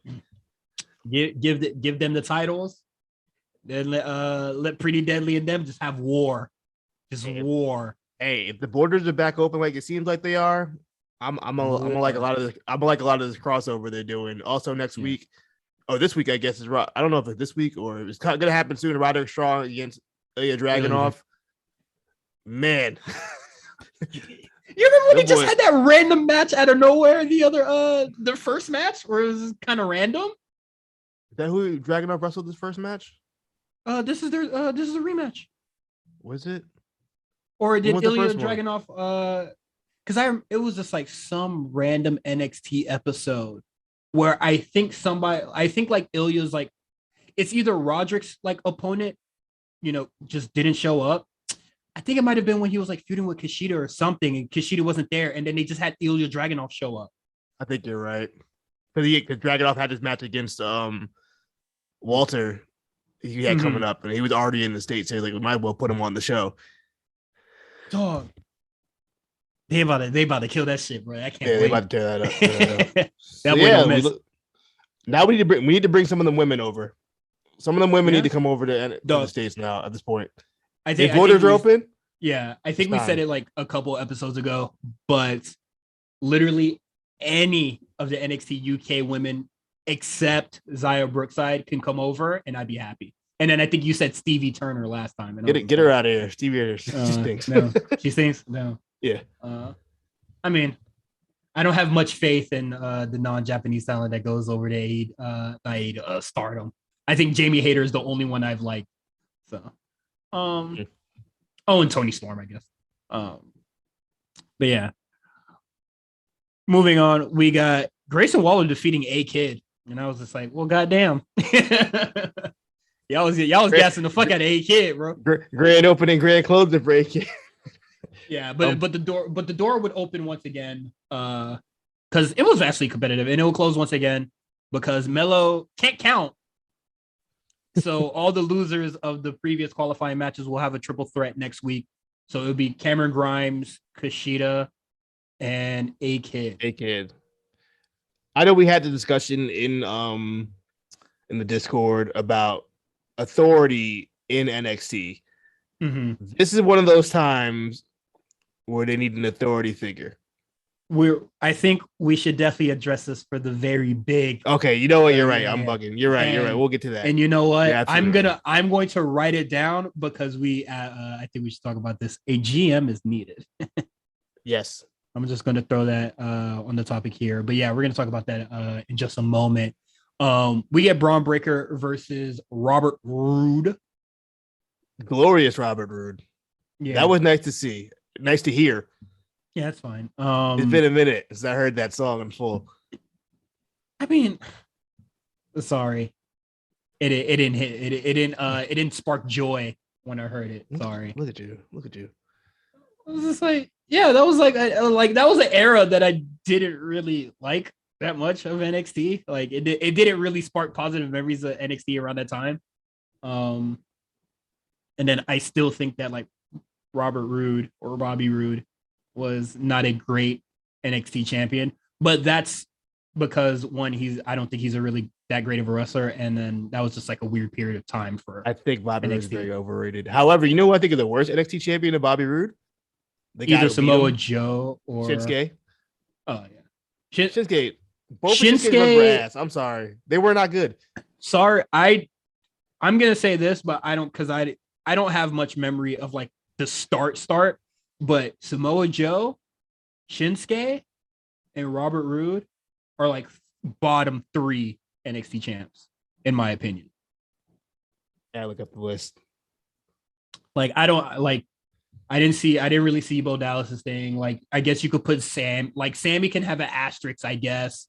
Give them the titles. Then let Pretty Deadly and them just have war, war. Hey, if the borders are back open like it seems like they are, I'm gonna like a lot of this. I'm like a lot of this crossover they're doing. Also next week. Oh, this week I guess is right. I don't know if it's this week or it's gonna happen soon. Roderick Strong against Ilya Dragunov. Man, you remember when he just had that random match out of nowhere? The first match where it was kind of random. Is that who Dragunov wrestled this first match? This is a rematch. Was it? Or did Ilya Dragunov? Because it was just like some random NXT episode where I think like Ilya's like, it's either Roderick's like opponent, just didn't show up. I think it might have been when he was like feuding with Kushida or something, and Kushida wasn't there, and then they just had Ilya Dragunov show up. I think you're right. Because Dragunov had his match against Walter. He had coming up, and he was already in the States. So like, we might as well put him on the show. Dog. They about to kill that shit, bro. I can't wait. They about to tear that up. That now we need to bring some of them women over. Some of them women need to come over to the States now at this point. I think borders are open. Yeah, I think we said it like a couple episodes ago, but literally any of the NXT UK women except Zaya Brookside can come over, and I'd be happy. And then I think you said Stevie Turner last time. And get her out of here. Stevie Turner. She stinks. No, she stinks. No. Yeah. I mean, I don't have much faith in the non-Japanese talent that goes over to Stardom. I think Jamie Hayter is the only one I've liked. So, and Tony Storm, I guess. But yeah. Moving on, we got Grayson Waller defeating A-Kid, and I was just like, well, goddamn. Y'all was gassing the fuck out of A-Kid, bro. Grand opening, grand closing for A-Kid. Yeah, but the door would open once again, because it was actually competitive, and it will close once again because Melo can't count. So all the losers of the previous qualifying matches will have a triple threat next week. So it'll be Cameron Grimes, Kushida, and A-Kid. A-Kid. I know we had the discussion in the Discord about authority in NXT. Mm-hmm. This is one of those times where they need an authority figure. I think we should definitely address this for the very big. Okay, you know what? You're right. I'm bugging. You're right. We'll get to that. And you know what? Yeah, I'm going to write it down because I think we should talk about this. A GM is needed. Yes. I'm just going to throw that on the topic here. But yeah, we're going to talk about that in just a moment. We get Bron Breakker versus Robert Roode. Glorious Robert Roode. Yeah, that was nice to see. Nice to hear. Yeah, that's fine. It's been a minute since I heard that song in full. I mean, sorry, it didn't hit. It didn't spark joy when I heard it. Sorry. Look at you. I was just like, yeah, that was like that was an era that I didn't really like that much of NXT. Like it didn't really spark positive memories of NXT around that time. And then I still think that like Robert Roode or Bobby Roode was not a great NXT champion, but that's because I don't think he's a really that great of a wrestler, and then that was just like a weird period of time for. I think Bobby Roode is very overrated. However, you know what I think is the worst NXT champion of Bobby Roode? Either Samoa Joe or Shinsuke. Oh yeah, Shinsuke. Both Shinsuke were ass. I'm sorry, they were not good. Sorry, I I'm gonna say this, but I don't because I don't have much memory of like the start, but Samoa Joe, Shinsuke, and Robert Roode are like bottom 3 NXT champs, in my opinion. Yeah, look up the list. Like I didn't really see Bo Dallas's thing. Like I guess you could put Sammy can have an asterisk, I guess.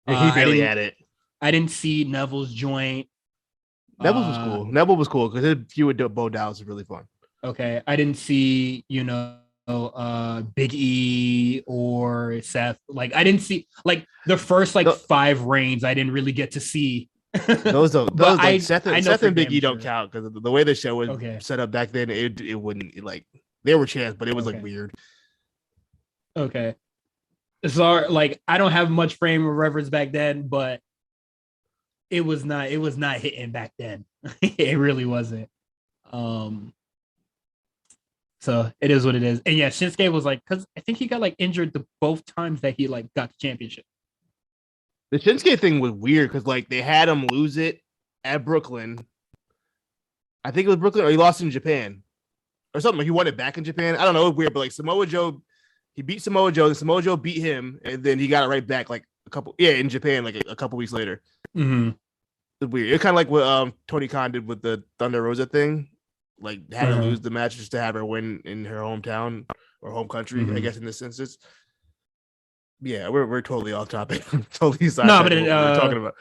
And he barely had it. I didn't see Neville's joint. Neville was cool. Neville was cool because his feud with Bo Dallas was really fun. Okay, I didn't see Big E or Seth. Like I didn't see like the first like 5 reigns. I didn't really get to see. those like Seth and Big E sure. don't count because the way the show was set up back then. It wouldn't like there were chants, but it was like weird. Okay, so like I don't have much frame of reference back then, but it was not hitting back then. It really wasn't. So it is what it is. And yeah, Shinsuke was like, because I think he got like injured the both times that he like got the championship. The Shinsuke thing was weird because like they had him lose it at Brooklyn. I think it was Brooklyn, or he lost in Japan or something. He won it back in Japan. I don't know. It was weird, but like Samoa Joe, he beat Samoa Joe. And Samoa Joe beat him, and then he got it right back like in Japan, like a couple weeks later. Mm-hmm. It's weird. It's kind of like what Tony Khan did with the Thunder Rosa thing. Like had her lose the match just to have her win in her hometown or home country, I guess in this instance. Yeah, we're totally off topic. Totally sorry. No, but what we're talking about.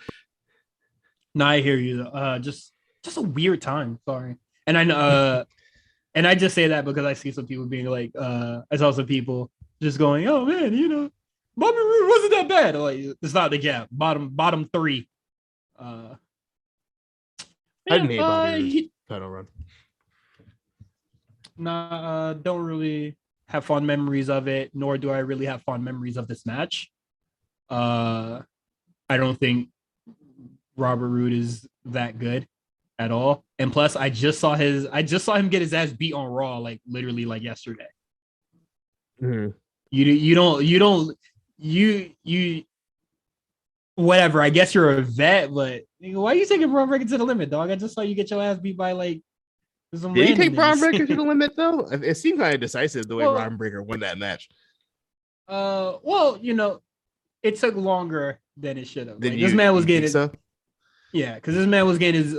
No, I hear you. Just a weird time. Sorry, and I know, and I just say that because I see some people being like, I saw some people just going, "Oh man, Bobby Roode wasn't that bad." Like it's not the gap. Bottom 3. I didn't hate Bobby Roode's title run. Don't really have fond memories of it, nor do I really have fond memories of this match. I don't think Robert Roode is that good at all. And plus, I just saw him get his ass beat on Raw like literally like yesterday. Mm-hmm. You whatever. I guess you're a vet, but why are you taking Braun Breaker to the limit, dog? I just saw you get your ass beat by like. Did he take Braun Breaker to the limit though? It seemed kind of decisive the way Braun Breaker won that match. Well, it took longer than it should have. Like, this man was getting yeah, because this man was getting his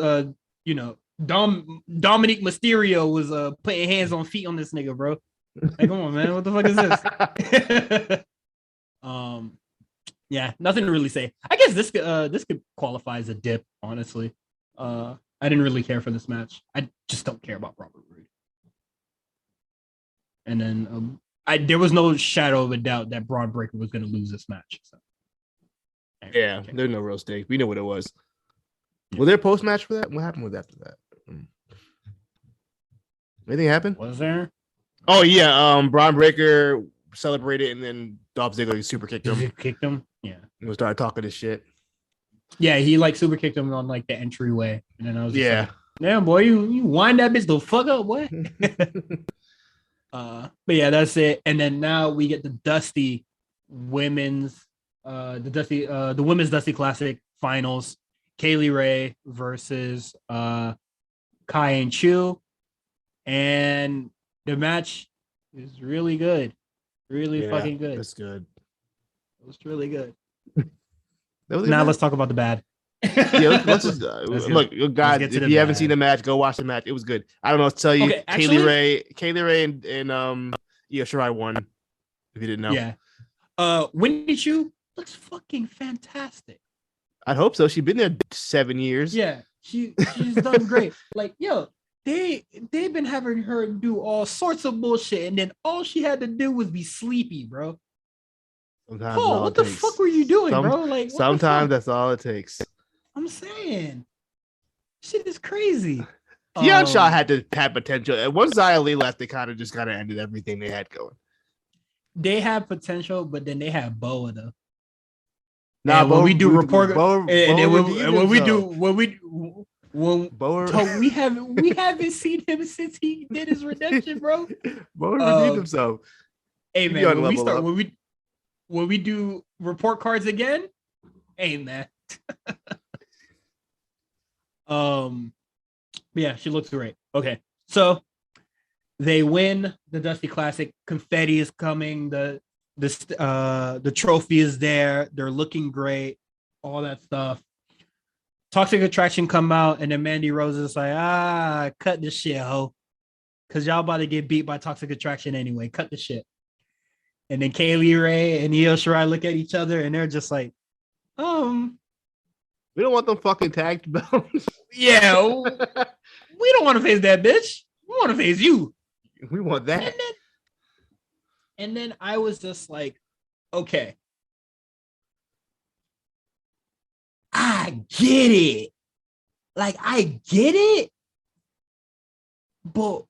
Dominic Mysterio was putting hands on feet on this nigga, bro. Like, come on, man, what the fuck is this? Yeah, nothing to really say. I guess this could qualify as a dip, honestly. I didn't really care for this match. I just don't care about Robert Roode. And then there was no shadow of a doubt that Braun Breaker was going to lose this match. So. Yeah, there's no real stake. We know what it was. Yeah. Was there a post match for that? What happened with after that? Anything happened? Was there? Oh yeah, Braun Breaker celebrated, and then Dolph Ziggler super kicked him. Kicked him. Yeah. And started talking this shit. Yeah, he like super kicked him on like the entryway, and then I was just like, damn boy, you wind that bitch the fuck up, boy. But yeah, that's it. And then now we get the Dusty women's the women's Dusty Classic finals. Kaylee Ray versus Kai and Chu, and the match is really good, really fucking good. It's good. It was really good. Now let's talk about the bad. Yeah, let's just look, guys. If you haven't seen the match, go watch the match. It was good. I don't know what to tell you. Okay, Kaylee Ray, and Io Shirai won. If you didn't know, yeah. Wendy Chu looks fucking fantastic. I'd hope so. She's been there 7 years. Yeah, she's done great. Like, yo, they've been having her do all sorts of bullshit, and then all she had to do was be sleepy, bro. Sometimes Paul, what the fuck were you doing, bro? Like, sometimes that's all it takes. I'm saying, shit is crazy. Keon Shaw had to have potential. And once Xia Li left, they kind of ended everything they had going. They have potential, but then they have Boa though. Now when we do report, we haven't seen him since he did his redemption, bro. Boa redeemed himself. Hey man, when we do report cards again, hey man. Yeah, she looks great. Okay, so they win the Dusty Classic. Confetti is coming. The trophy is there. They're looking great. All that stuff. Toxic Attraction come out, and then Mandy Rose is like, cut this shit, ho. Because y'all about to get beat by Toxic Attraction anyway. Cut the shit. And then Kaylee Ray and Io Shirai look at each other, and they're just like, we don't want them fucking tagged belts. yeah, we don't want to face that bitch. We want to face you. We want that. And then I was just like, okay. I get it. Like, I get it. But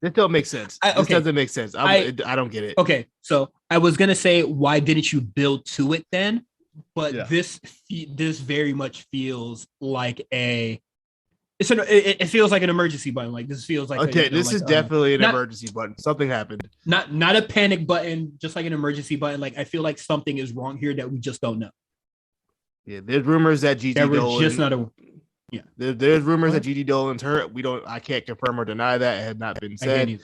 this don't make sense. This doesn't make sense. I don't get it. Okay, so I was gonna say, why didn't you build to it then? But this very much feels like it feels like an emergency button. Like this feels like this is definitely an emergency button. Something happened. Not a panic button, just like an emergency button. Like I feel like something is wrong here that we just don't know. Yeah, there's rumors that Gigi Dolan just not a. Yeah, there's rumors that Gigi Dolan's hurt. I can't confirm or deny that. It had not been said.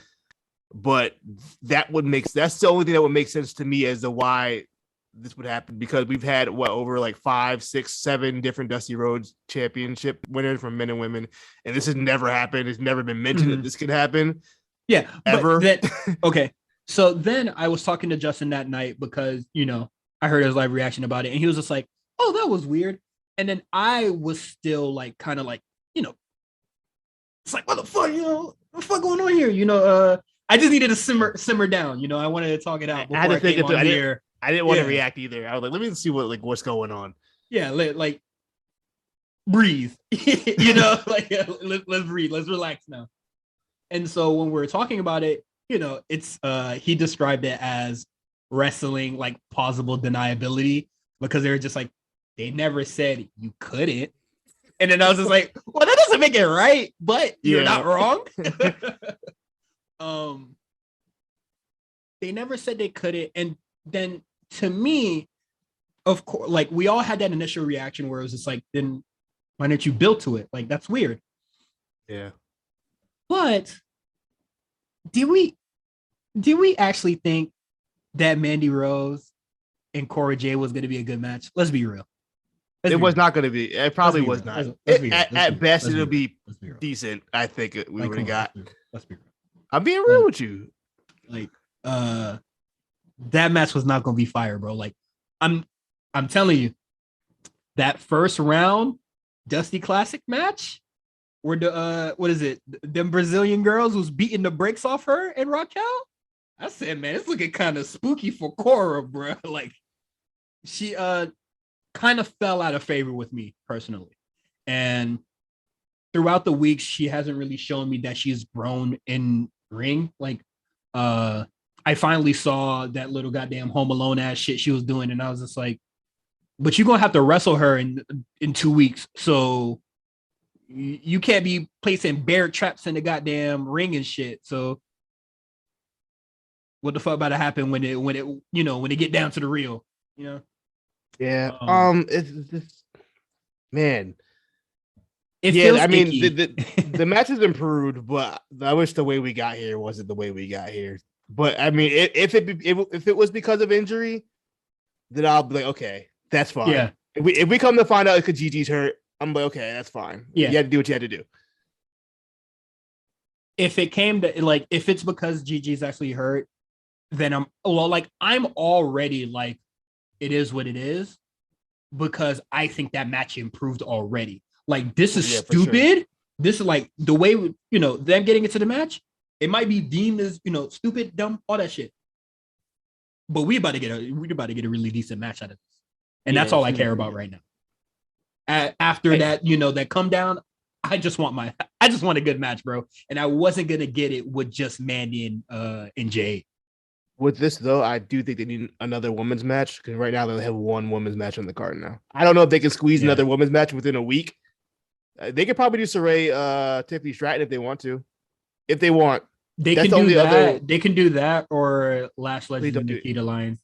But that's the only thing that would make sense to me as to why this would happen, because we've had over like 5, 6, 7 different Dusty Rhodes Championship winners from men and women, and this has never happened. It's never been mentioned that this could happen. Yeah, ever. Okay, so then I was talking to Justin that night because I heard his live reaction about it, and he was just like, "Oh, that was weird." And then I was still like, kind of like, it's like, what the fuck, what the fuck going on here? I just needed to simmer down. I wanted to talk it out before I came on here. I didn't want to react either. I was like, let me see what's going on. Yeah, like breathe. Let's breathe. Let's relax now. And so when we're talking about it, it's he described it as wrestling like plausible deniability, because they were just like, they never said you couldn't. And then I was just like, well, that doesn't make it right, but you're not wrong. They never said they couldn't. And then to me, of course, like we all had that initial reaction where it was just like, then why didn't you build to it? Like, that's weird. Yeah. But did we actually think that Mandy Rose and Cora Jade was going to be a good match? Let's be real. It was not going to be. It probably was not. At best, it'll be decent. I think we would have got. Let's be real. I'm being real with you. Like, that match was not going to be fire, bro. Like, I'm telling you, that first round Dusty Classic match where them Brazilian girls was beating the brakes off her and Raquel. I said, man, it's looking kind of spooky for Cora, bro. Like, she kind of fell out of favor with me personally. And throughout the weeks, she hasn't really shown me that she's grown in ring. Like, I finally saw that little goddamn Home Alone ass shit she was doing, and I was just like, but you're gonna have to wrestle her in 2 weeks. So you can't be placing bear traps in the goddamn ring and shit. So what the fuck about to happen when it get down to the real, Yeah. It's man. It feels I mean, icky. the match has improved, but I wish the way we got here wasn't the way we got here. But I mean, if it was because of injury, then I'll be like, okay, that's fine. Yeah. If we come to find out because Gigi's hurt, I'm like, okay, that's fine. Yeah. You had to do what you had to do. If it came to like, if it's because Gigi's actually hurt, then I'm already like, it is what it is, because I think that match improved already. Like, this is stupid. Sure. This is like the way them getting into the match. It might be deemed as stupid, dumb, all that shit. But we're about to get a really decent match out of this, and that's all I care about right now. After that, that come down, I just want a good match, bro. And I wasn't gonna get it with just Mandy and Jade. With this, though, I do think they need another women's match, because right now they have one women's match on the card now. I don't know if they can squeeze another women's match within a week. They could probably do Saray, Tiffany Stratton if they want to. If they want. They can do that. They can do that, or Lash Legends and Nikita Lyons.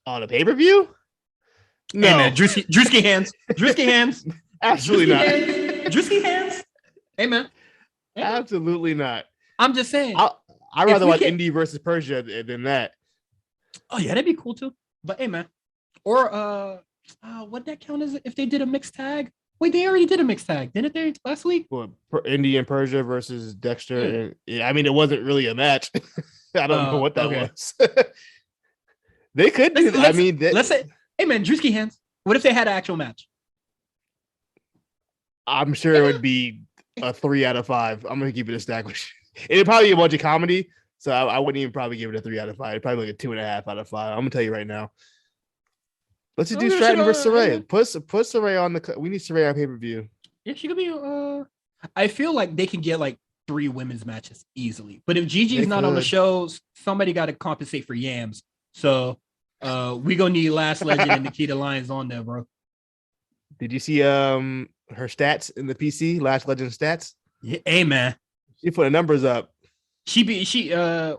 On a pay-per-view? No. Hey, man, Drewski hands. Drewski hands. Absolutely not. Drewski hands. Hey man. Absolutely not. I'm just saying. I'd rather watch Indy versus Persia than that. Oh yeah, that'd be cool too. But hey man, or what that count as if they did a mixed tag? Wait, they already did a mixed tag, didn't they? Last week. Well, Indy and Persia versus Dexter. And, I mean, it wasn't really a match. I don't know what that was. They could do. Let's say, hey man, Drewski hands. What if they had an actual match? I'm sure it would be a 3 out of 5. I'm gonna keep it established. It'd probably be a bunch of comedy, so I wouldn't even probably give it a 3 out of 5. It'd probably like a 2.5 out of 5. I'm gonna tell you right now. Let's just do Stratton versus Saraya. Put Saraya on the. We need Saraya on pay-per-view. Yeah, she could be. I feel like they can get like 3 women's matches easily. But if Gigi's not on the shows, somebody got to compensate for Yams. So we gonna need Last Legend and Nikita Lyons on there, bro. Did you see her stats in the PC? Last Legend stats. Yeah, hey man. She put the numbers up.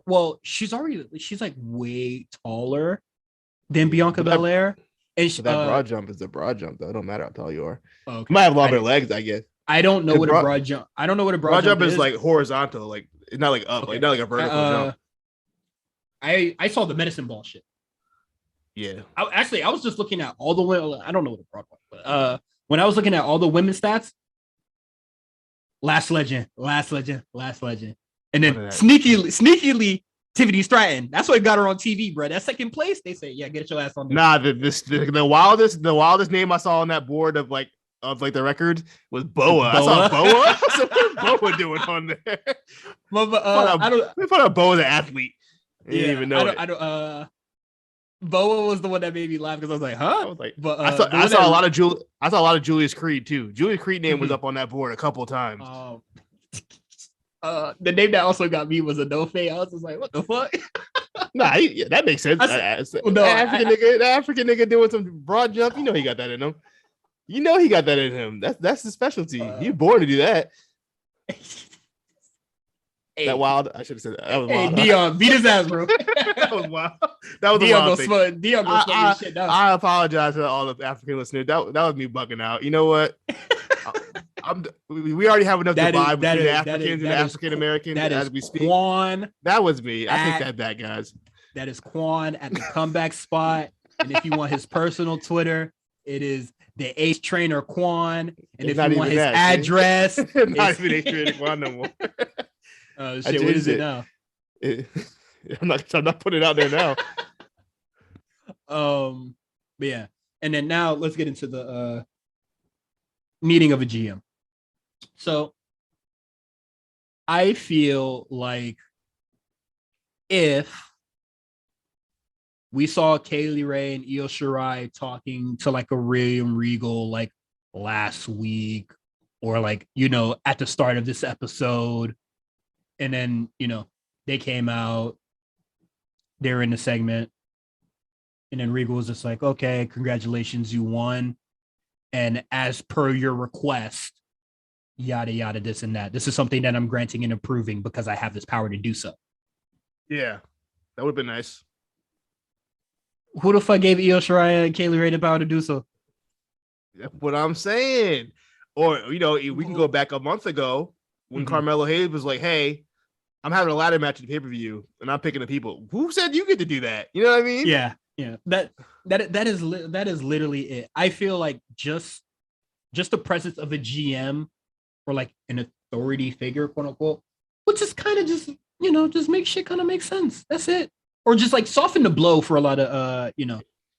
Well, she's like way taller than Bianca Belair. And that broad jump is a broad jump, though. It don't matter how tall you are. Okay. You might have longer legs, I guess. I don't know what a broad jump. I don't know what a broad jump is. Like horizontal, like it's not like up, like not like a vertical jump. I saw the medicine ball shit. Yeah. I was just looking at all the women. I don't know what a broad was, but when I was looking at all the women's stats, Last Legend, and then sneakily. Tiffany Stratton. That's what got her on TV, bro. That second place, they say, yeah, get your ass on there. Nah, the wildest name I saw on that board of the record was Boa. I saw Boa. So what's Boa doing on there? I thought of Boa as an athlete. I didn't even know. I don't. Boa was the one that made me laugh because I was like, huh? I was like, but I saw a lot of Julius Creed too. Julius Creed name was up on that board a couple times. The name that also got me was Inofe. I was just like, what the fuck? Nah, that makes sense. The African nigga doing some broad jump. You know he got that in him. That's his specialty. He's born to do that. Hey. That wild. I should have said that. That was wild. Dion beat his ass, bro. That was wild. That was Dion a wild thing. Dion goes smoke shit down. I apologize to all the African listeners. That was me bugging out. You know what? We already have enough divide between the Africans and the African Americans as we speak. Quan. That was me. I take that back, guys. That is Quan at the comeback spot. And if you want his personal Twitter, it is the Ace Trainer Quan. And if you want his address, not even Ace Trainer Quan no more. Shit, what is it now? I'm not putting it out there now. But yeah, and then now let's get into the meeting of a GM. So I feel like if we saw Kaylee Ray and Io Shirai talking to like a William Regal like last week, or like, you know, at the start of this episode, and then, you know, they came out, they were in the segment, and then Regal was just like, okay, congratulations, you won. And as per your request, yada, yada, this and that. This is something that I'm granting and approving because I have this power to do so. Yeah, that would have been nice. Who the fuck gave Io Shirai and Kaylee Ray the power to do so? That's what I'm saying. Or, you know, we can go back a month ago when Carmelo Hayes was like, hey, I'm having a ladder match at the pay-per-view and I'm picking the people. Who said you get to do that? You know what I mean? Yeah. That is literally it. I feel like just the presence of a GM or like an authority figure, quote unquote, would just kind of just make shit kind of make sense. That's it. Or just like soften the blow for a lot of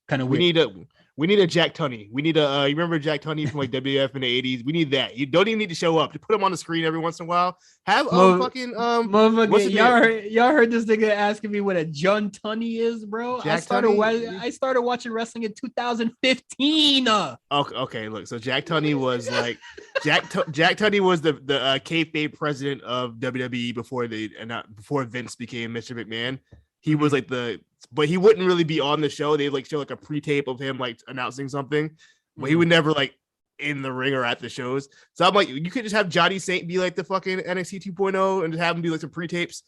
kind of weird. We need a Jack Tunney. We need a you remember Jack Tunney from like WWF in the 80s? We need that. You don't even need to show up. To put him on the screen every once in a while. Have motherfucking y'all heard this nigga asking me what a John Tunney is, bro. I started watching wrestling in 2015. Okay, look. So Jack Tunney was like Jack Tunney was the kayfabe president of WWE before Vince became Mr. McMahon. He was like but he wouldn't really be on the show. They'd like show like a pre-tape of him like announcing something, but he would never like in the ring or at the shows. So I'm like, you could just have Johnny Saint be like the fucking NXT 2.0 and just have him do like some pre-tapes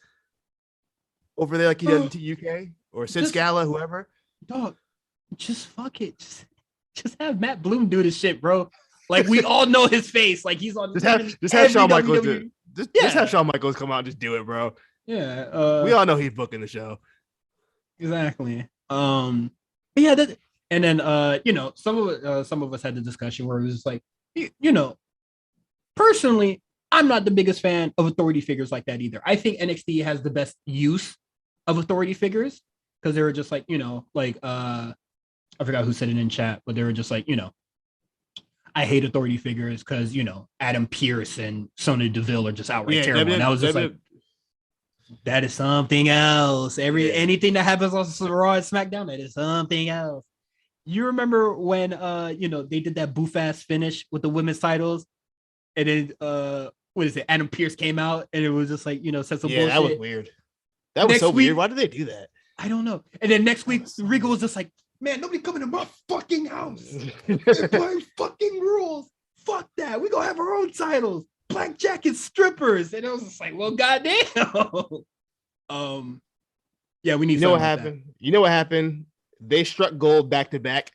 over there like he does in UK or Sid Scala, whoever. Dog, just fuck it. Just have Matt Bloom do this shit, bro. Like we all know his face. Like he's on. Just have Shawn Michaels do. Just have Shawn Michaels come out and just do it, bro. Yeah. We all know he's booking the show. Exactly. Yeah. And then some of us had the discussion where it was just like, personally, I'm not the biggest fan of authority figures like that either. I think NXT has the best use of authority figures because they were just like, I forgot who said it in chat, but they were just like, I hate authority figures because, Adam Pearce and Sonya Deville are just outright terrible. And I was just like, that is something else. Anything that happens on Raw and SmackDown, that is something else. You remember when they did that boof ass finish with the women's titles, and then what is it? Adam Pearce came out, and it was just like said some bullshit. That was weird. That was weird. Why did they do that? I don't know. And then next week, Regal was just like, man, nobody coming to my fucking house. They're playing fucking rules. Fuck that. We gonna have our own titles. Black jacket strippers. And it was just like, well, goddamn. Yeah, we need. You know what happened? You know what happened? They struck gold back to back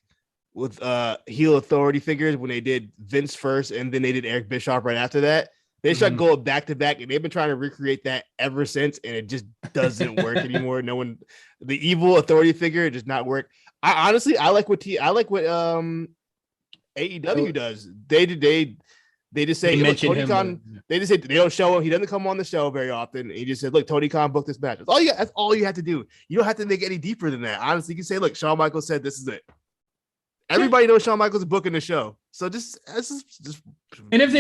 with heel authority figures when they did Vince first, and then they did Eric Bischoff right after that. They struck gold back to back, and they've been trying to recreate that ever since, and it just doesn't work anymore. The evil authority figure does not work. I like what AEW does. They just say, look, Tony Khan. They just say they don't show him. He doesn't come on the show very often. He just said, look, Tony Khan booked this match. That's all you have to do. You don't have to make it any deeper than that. Honestly, you can say, look, Shawn Michaels said this is it. Everybody knows Shawn Michaels is booking the show. So just and if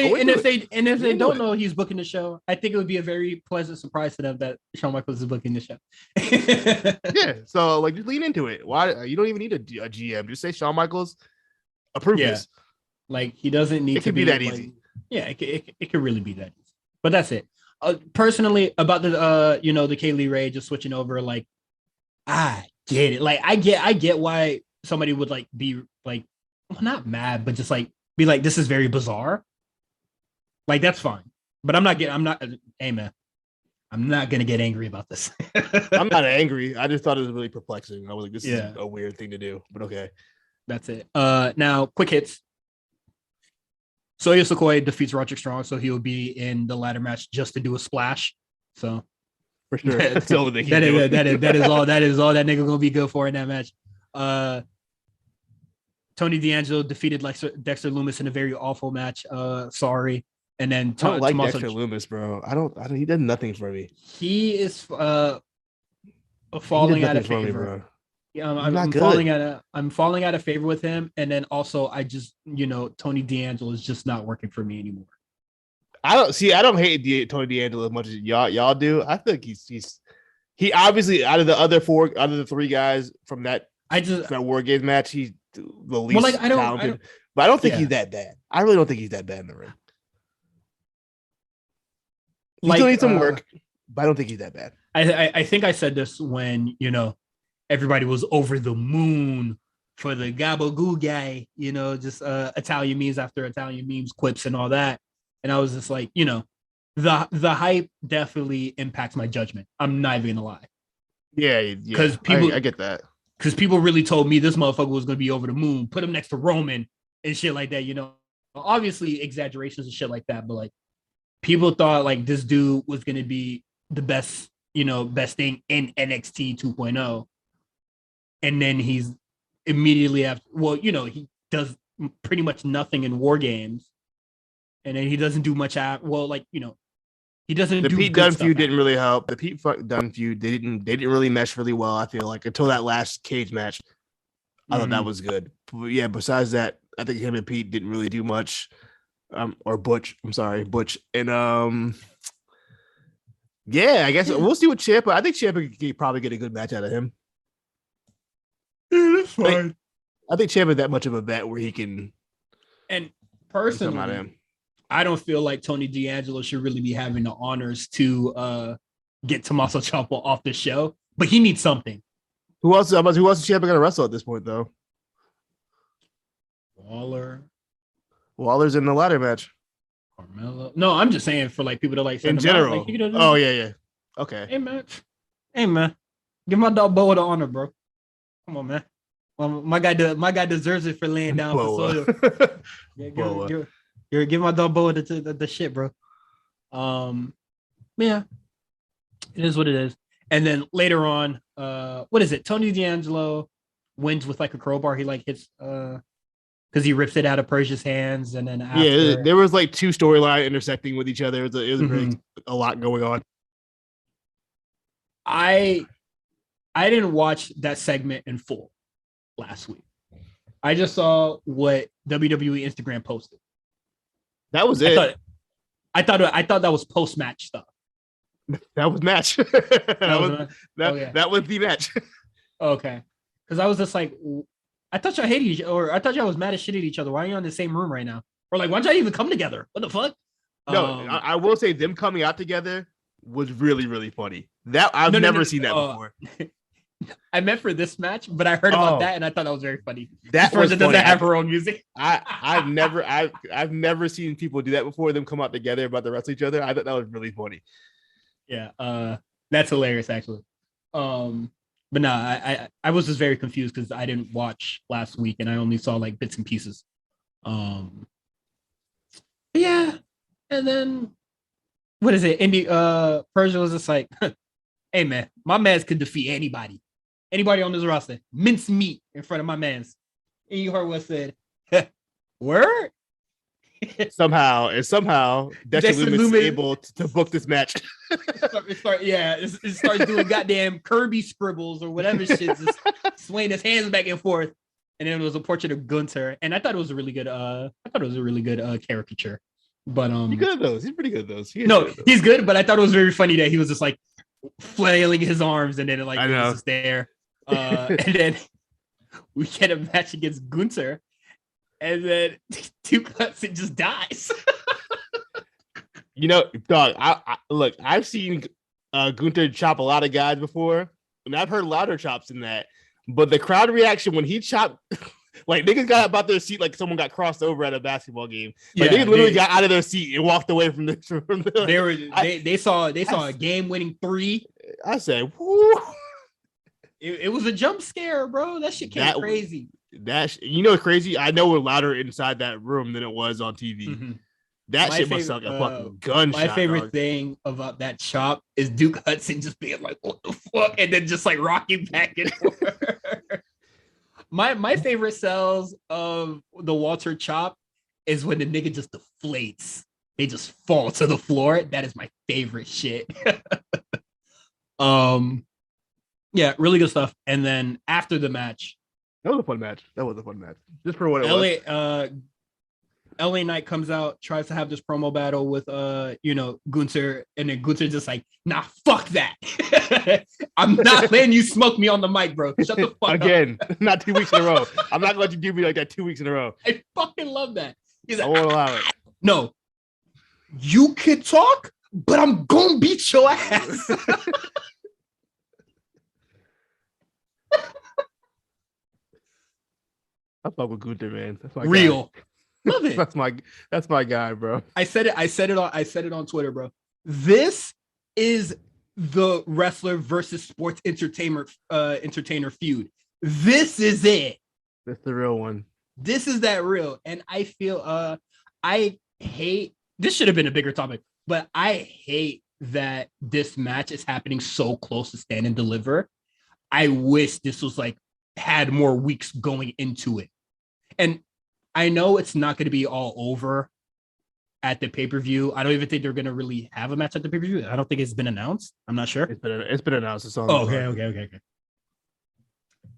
they don't know he's booking the show, I think it would be a very pleasant surprise to them that Shawn Michaels is booking the show. Yeah, so just lean into it. Why you don't even need a GM? Just say Shawn Michaels approve this. Like he doesn't need to be that easy. Yeah, it could really be that easy. But that's it. Personally, about the the Kaylee Ray just switching over, like I get it. Like I get why somebody would be not mad, but just be like, this is very bizarre. Like that's fine. But hey man, I'm not gonna get angry about this. I'm not angry. I just thought it was really perplexing. I was like, this is a weird thing to do, but okay. That's it. Now quick hits. Soya Sikoa defeats Roderick Strong, so he'll be in the ladder match just to do a splash. So for sure, that's all they that is all that nigga gonna be good for in that match. Tony D'Angelo defeated Dexter Lumis in a very awful match. Sorry. And then I don't like Dexter Lumis, bro. I don't. He does nothing for me. He is falling out of favor, bro. Yeah, I'm falling out of favor with him. And then also, I just Tony D'Angelo is just not working for me anymore. I don't hate Tony D'Angelo as much as y'all do. I think he obviously out of the three guys from that War Games match, he's the least talented. But I don't think he's that bad. I really don't think he's that bad in the ring. He still needs some work, but I don't think he's that bad. I think I said this when everybody was over the moon for the Gabagoo guy, just Italian memes after Italian memes, clips and all that. And I was just like, the hype definitely impacts my judgment. I'm not even gonna lie. Yeah. Because I get that. Because people really told me this motherfucker was gonna be over the moon, put him next to Roman and shit like that, Obviously exaggerations and shit like that, but people thought this dude was gonna be the best, best thing in NXT 2.0. And then he's immediately after, he does pretty much nothing in War Games. And then he doesn't do much he doesn't. The Pete Dunne feud didn't really help. The Pete Dunne feud, they didn't really mesh really well. I feel like until that last cage match, I thought that was good. But yeah, besides that, I think him and Pete didn't really do much. Or Butch. I'm sorry, Butch. And yeah, I guess we'll see what Ciampa. I think Ciampa could probably get a good match out of him. Yeah, that's fine. I think Ciampa's that much of a bet where he can. And personally, I don't feel like Tony D'Angelo should really be having the honors to get Tommaso Ciampa off the show, but he needs something. Who else is Ciampa going to wrestle at this point, though? Waller's in the ladder match. Carmelo. No, I'm just saying for people to in general. Oh yeah. Okay. Hey man, give my dog Bo the honor, bro. Come on, man. My guy deserves it for laying down for Boa. Soto. Boa. Give my dog Boa the shit, bro. Yeah, it is what it is. And then later on, what is it? Tony D'Angelo wins with like a crowbar. He like hits because he rips it out of Persia's hands, and then after, Yeah, there was like two storylines intersecting with each other. It was really a lot going on. I didn't watch that segment in full last week. I just saw what WWE Instagram posted. That was it. I thought that was post match stuff. That was match. That was the match. Okay, because I was just like, I thought y'all hated each other, or I thought y'all was mad as shit at each other. Why are you in the same room right now? Or like, why don't y'all even come together? What the fuck? No, I will say them coming out together was really, really funny. That I've never seen that before. I meant for this match, but I heard about that and I thought that was very funny. That was doesn't have her own music. I've never seen people do that before. Them come out together about to wrestle each other. I thought that was really funny. Yeah, that's hilarious actually. But no, I was just very confused because I didn't watch last week and I only saw like bits and pieces. Yeah, and then what is it? Persia was just like, hey man, my mans could defeat anybody on this roster. Mince meat in front of my mans. And you heard what said, word? somehow Dexter Lumis is able to book this match. It starts doing goddamn Kirby scribbles or whatever shit, just swaying his hands back and forth. And then it was a portrait of Gunther, and I thought it was a really good. Caricature. But he's good at those. He's pretty good at those. He's good, but I thought it was very funny that he was just like flailing his arms, and then it was just there. And then we get a match against Gunther. And then Duke Hudson just dies. Dog, look, I've seen Gunther chop a lot of guys before, and I've heard louder chops than that. But the crowd reaction when he chopped, like niggas got about their seat like someone got crossed over at a basketball game. Like niggas literally got out of their seat and walked away from the. They saw a game-winning 3. I said, woo. It was a jump scare, bro. That shit came crazy. What's crazy? I know we're louder inside that room than it was on TV. Mm-hmm. That shit must sound like a fucking gunshot. My favorite thing about that chop is Duke Hudson just being like, "What the fuck," and then just like rocking back and forth. My favorite sells of the Walter chop is when the nigga just deflates. They just fall to the floor. That is my favorite shit. Yeah, really good stuff. And then after the match. That was a fun match. Just for what it was. LA Knight comes out, tries to have this promo battle with Gunther, and then Gunther just like, nah, fuck that. I'm not letting you smoke me on the mic, bro. Shut the fuck Again, up. Not 2 weeks in a row. I'm not going to do me like that 2 weeks in a row. I fucking love that. He's I like, won't allow it. No, you can talk, but I'm gonna beat your ass. I fuck with Gunther, man. That's my real. Guy. Love it. That's my guy, bro. I said it on Twitter, bro. This is the wrestler versus sports entertainer feud. This is it. That's the real one. This is that real. And I feel I hate this should have been a bigger topic, but I hate that this match is happening so close to Stand and Deliver. I wish this was like had more weeks going into it. And I know it's not going to be all over at the pay-per-view. I don't even think they're going to really have a match at the pay-per-view. I don't think it's been announced. I'm not sure. It's been announced. It's on okay.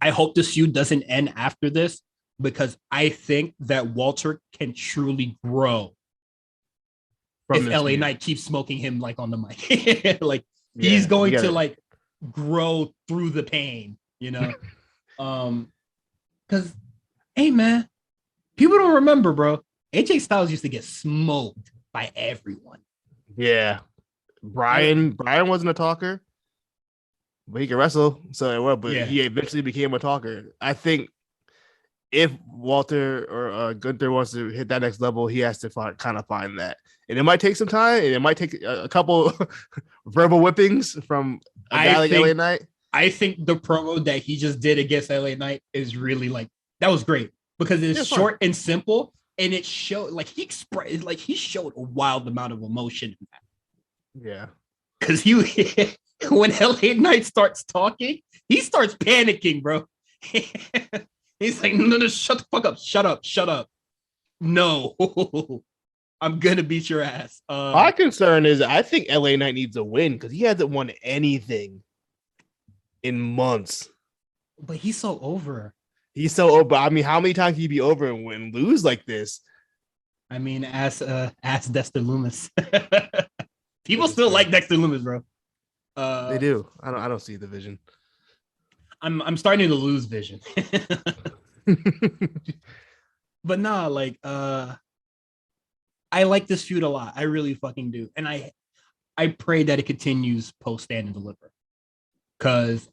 I hope this feud doesn't end after this because I think that Walter can truly grow if LA Knight keeps smoking him like on the mic. Like he's going to like grow through the pain, because hey man, people don't remember, bro. AJ Styles used to get smoked by everyone. Yeah, Brian wasn't a talker, but he could wrestle. He eventually became a talker. I think if Walter or Gunther wants to hit that next level, he has to find that. And it might take some time, and it might take a couple verbal whippings from a guy like LA Knight. I think the promo that he just did against LA Knight is really like that was great because it's short and simple, and it showed like he showed a wild amount of emotion in that. Yeah, because when LA Knight starts talking, he starts panicking, bro. He's like, no, shut the fuck up, shut up. No, I'm gonna beat your ass. My concern is I think LA Knight needs a win because he hasn't won anything in months. But he's so over. He's so over. I mean, how many times can you be over and lose like this? I mean, ask Dexter Lumis. People still like Dexter Lumis, bro. They do. I don't see the vision. I'm starting to lose vision. But nah, like I like this feud a lot. I really fucking do. And I pray that it continues post Stand and Deliver. Cause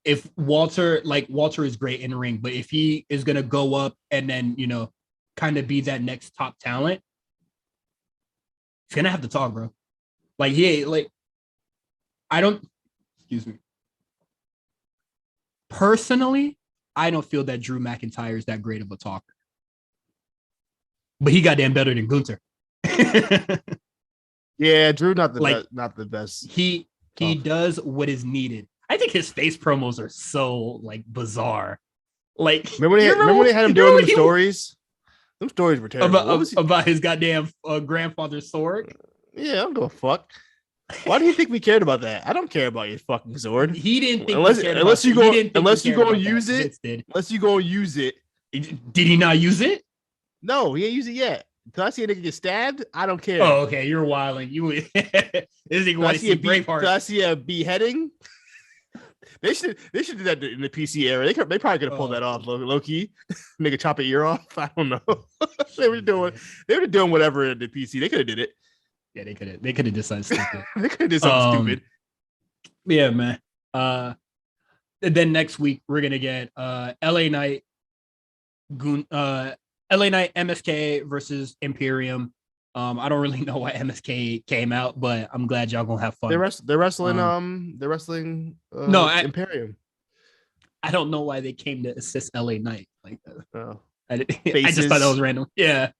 if Walter is great in the ring, but if he is gonna go up and then, you know, kind of be that next top talent, he's gonna have to talk, bro. Like excuse me. Personally, I don't feel that Drew McIntyre is that great of a talker. But he goddamn better than Gunther. Yeah, Drew not the best. He does what is needed. I think his face promos are so like bizarre. Like remember when they had him doing them stories? Them stories were terrible. About his goddamn grandfather's sword. Yeah, I don't give a fuck. Why do you think we cared about that? I don't care about your fucking sword. He didn't think unless you go and use it. Unless you go and use it. Did he not use it? No, he ain't used it yet. Until I see a nigga get stabbed, I don't care. Oh, okay, you're wilding. This nigga want to see Braveheart. Until I see a beheading. They should do that in the PC era. They probably could have pulled that off, low key. Nigga chop an ear off. I don't know. They were doing whatever in the PC. They could have did it. Yeah, they could have did something stupid. They could have did something stupid. Yeah, man. And then next week we're gonna get LA Knight, MSK versus Imperium. I don't really know why MSK came out, but I'm glad y'all gonna have fun. They're wrestling. Imperium. I don't know why they came to assist LA Knight like that. Oh. I just thought that was random. Yeah.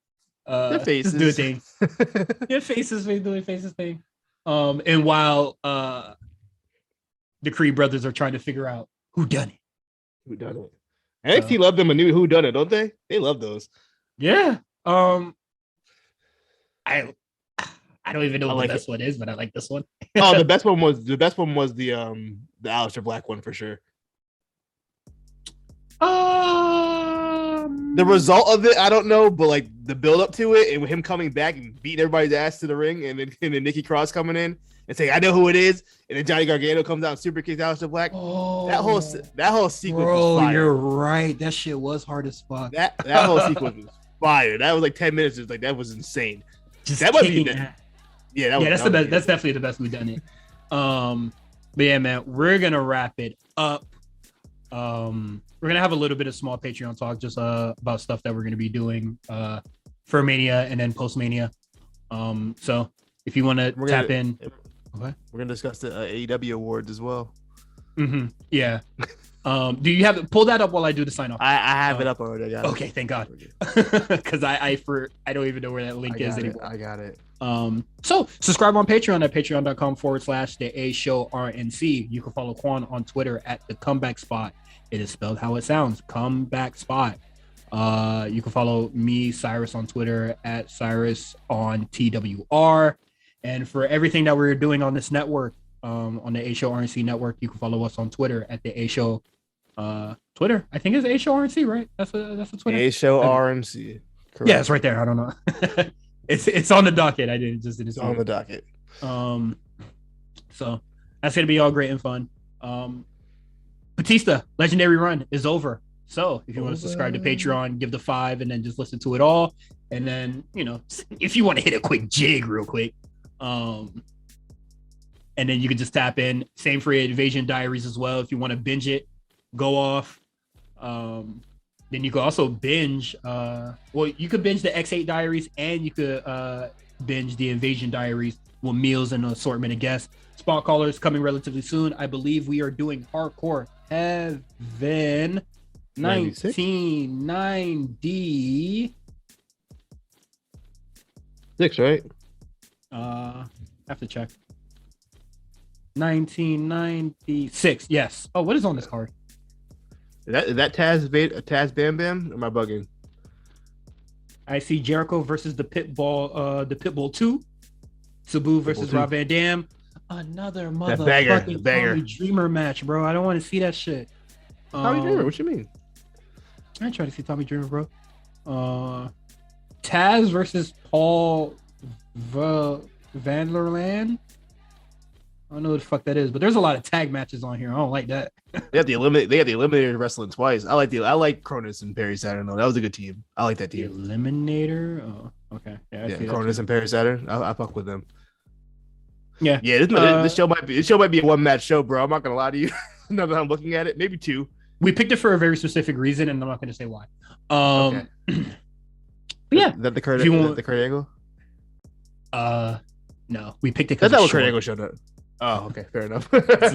Their faces do a thing. Yeah, faces doing faces thing. And while the Creed brothers are trying to figure out who done it. NXT love them a new who done it, don't they? They love those. Yeah. I don't even know what the best one is, but I like this one. Oh, the best one was the Aleister Black one for sure. The result of it, I don't know, but like the build up to it and with him coming back and beating everybody's ass to the ring, and then Nikki Cross coming in and saying, "I know who it is," and then Johnny Gargano comes out and super kicks Aleister Black. Oh, that whole sequence bro, was fire. You're right. That shit was hard as fuck. That whole sequence was fire. That was like 10 minutes. Like that was insane. Just that was the best. That's definitely the best we've done it. But yeah, man, we're gonna wrap it up. We're gonna have a little bit of small Patreon talk just about stuff that we're gonna be doing for Mania and then post Mania. So if you want to tap in, we're gonna discuss the AEW awards as well. Mm-hmm. Yeah. Do you have pull that up while I do the sign off? I have it up already. I got okay, thank God. Because I don't even know where that link is anymore. I got it. So subscribe on Patreon at patreon.com/the A Show RNC. You can follow Quan on Twitter at the Comeback Spot. It is spelled how it sounds, Comeback Spot. You can follow me, Cyrus, on Twitter at Cyrus on TWR. And for everything that we're doing on this network, on the A Show RNC network, you can follow us on Twitter at the A Show. Twitter, I think it's A Show RNC, right? That's a Twitter. A Show RNC. Correct. Yeah, it's right there. I don't know. it's on the docket. It's on the docket. So that's gonna be all great and fun. Batista Legendary Run is over. So if you want to subscribe to Patreon, give the $5 and then just listen to it all. And then, if you want to hit a quick jig real quick, and then you can just tap in. Same for Invasion Diaries as well. If you want to binge it, go off. Then you could also binge. You could binge the X8 Diaries and you could binge the Invasion Diaries with meals and an assortment of guests. Spot callers coming relatively soon. I believe we are doing Hardcore Heaven 1990. 6, right? Have to check. 1996. Yes. Oh, what is on this card? Is that Taz Bam Bam? Or am I bugging? I see Jericho versus the Pitbull 2. Sabu versus Rob Van Dam. Another motherfucking Tommy Dreamer match, bro. I don't want to see that shit. Tommy Dreamer? What you mean? I try to see Tommy Dreamer, bro. Taz versus Paul Vanderland. I don't know what the fuck that is, but there's a lot of tag matches on here. I don't like that. They have the Eliminator wrestling twice. I like Cronus and Perry Saturn. That was a good team. I like that team. The Eliminator. Oh, okay. Yeah, Cronus and Perry Saturn. I fuck with them. Yeah. This show might be a 1-match show, bro. I'm not gonna lie to you. Now that I'm looking at it, maybe 2. We picked it for a very specific reason, and I'm not going to say why. Okay. But yeah, is that the Kurt Angle? No, we picked it because that's not what Kurt Angle showed up. Oh, okay, fair enough. Because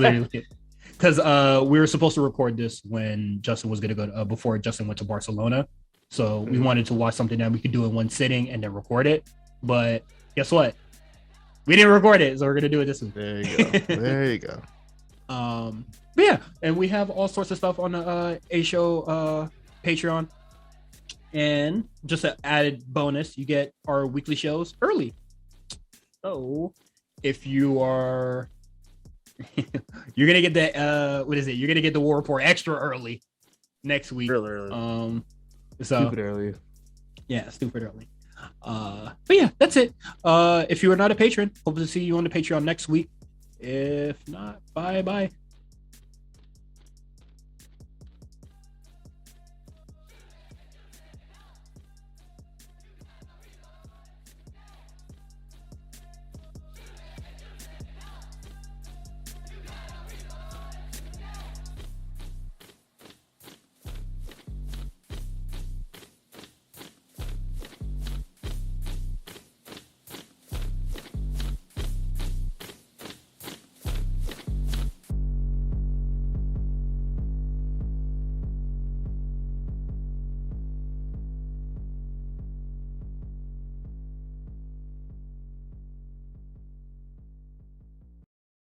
we were supposed to record this when Justin was going to go before Justin went to Barcelona, so we wanted to watch something that we could do in one sitting and then record it. But guess what? We didn't record it, so we're going to do it this week. There you go. There you go. But yeah, and we have all sorts of stuff on the A Show Patreon. And just an added bonus, you get our weekly shows early. So if you are you're gonna get the what is it? You're gonna get the War Report extra early next week. Real early. Stupid early. Yeah, stupid early. But yeah, that's it. If you are not a patron, hope to see you on the Patreon next week. If not, bye.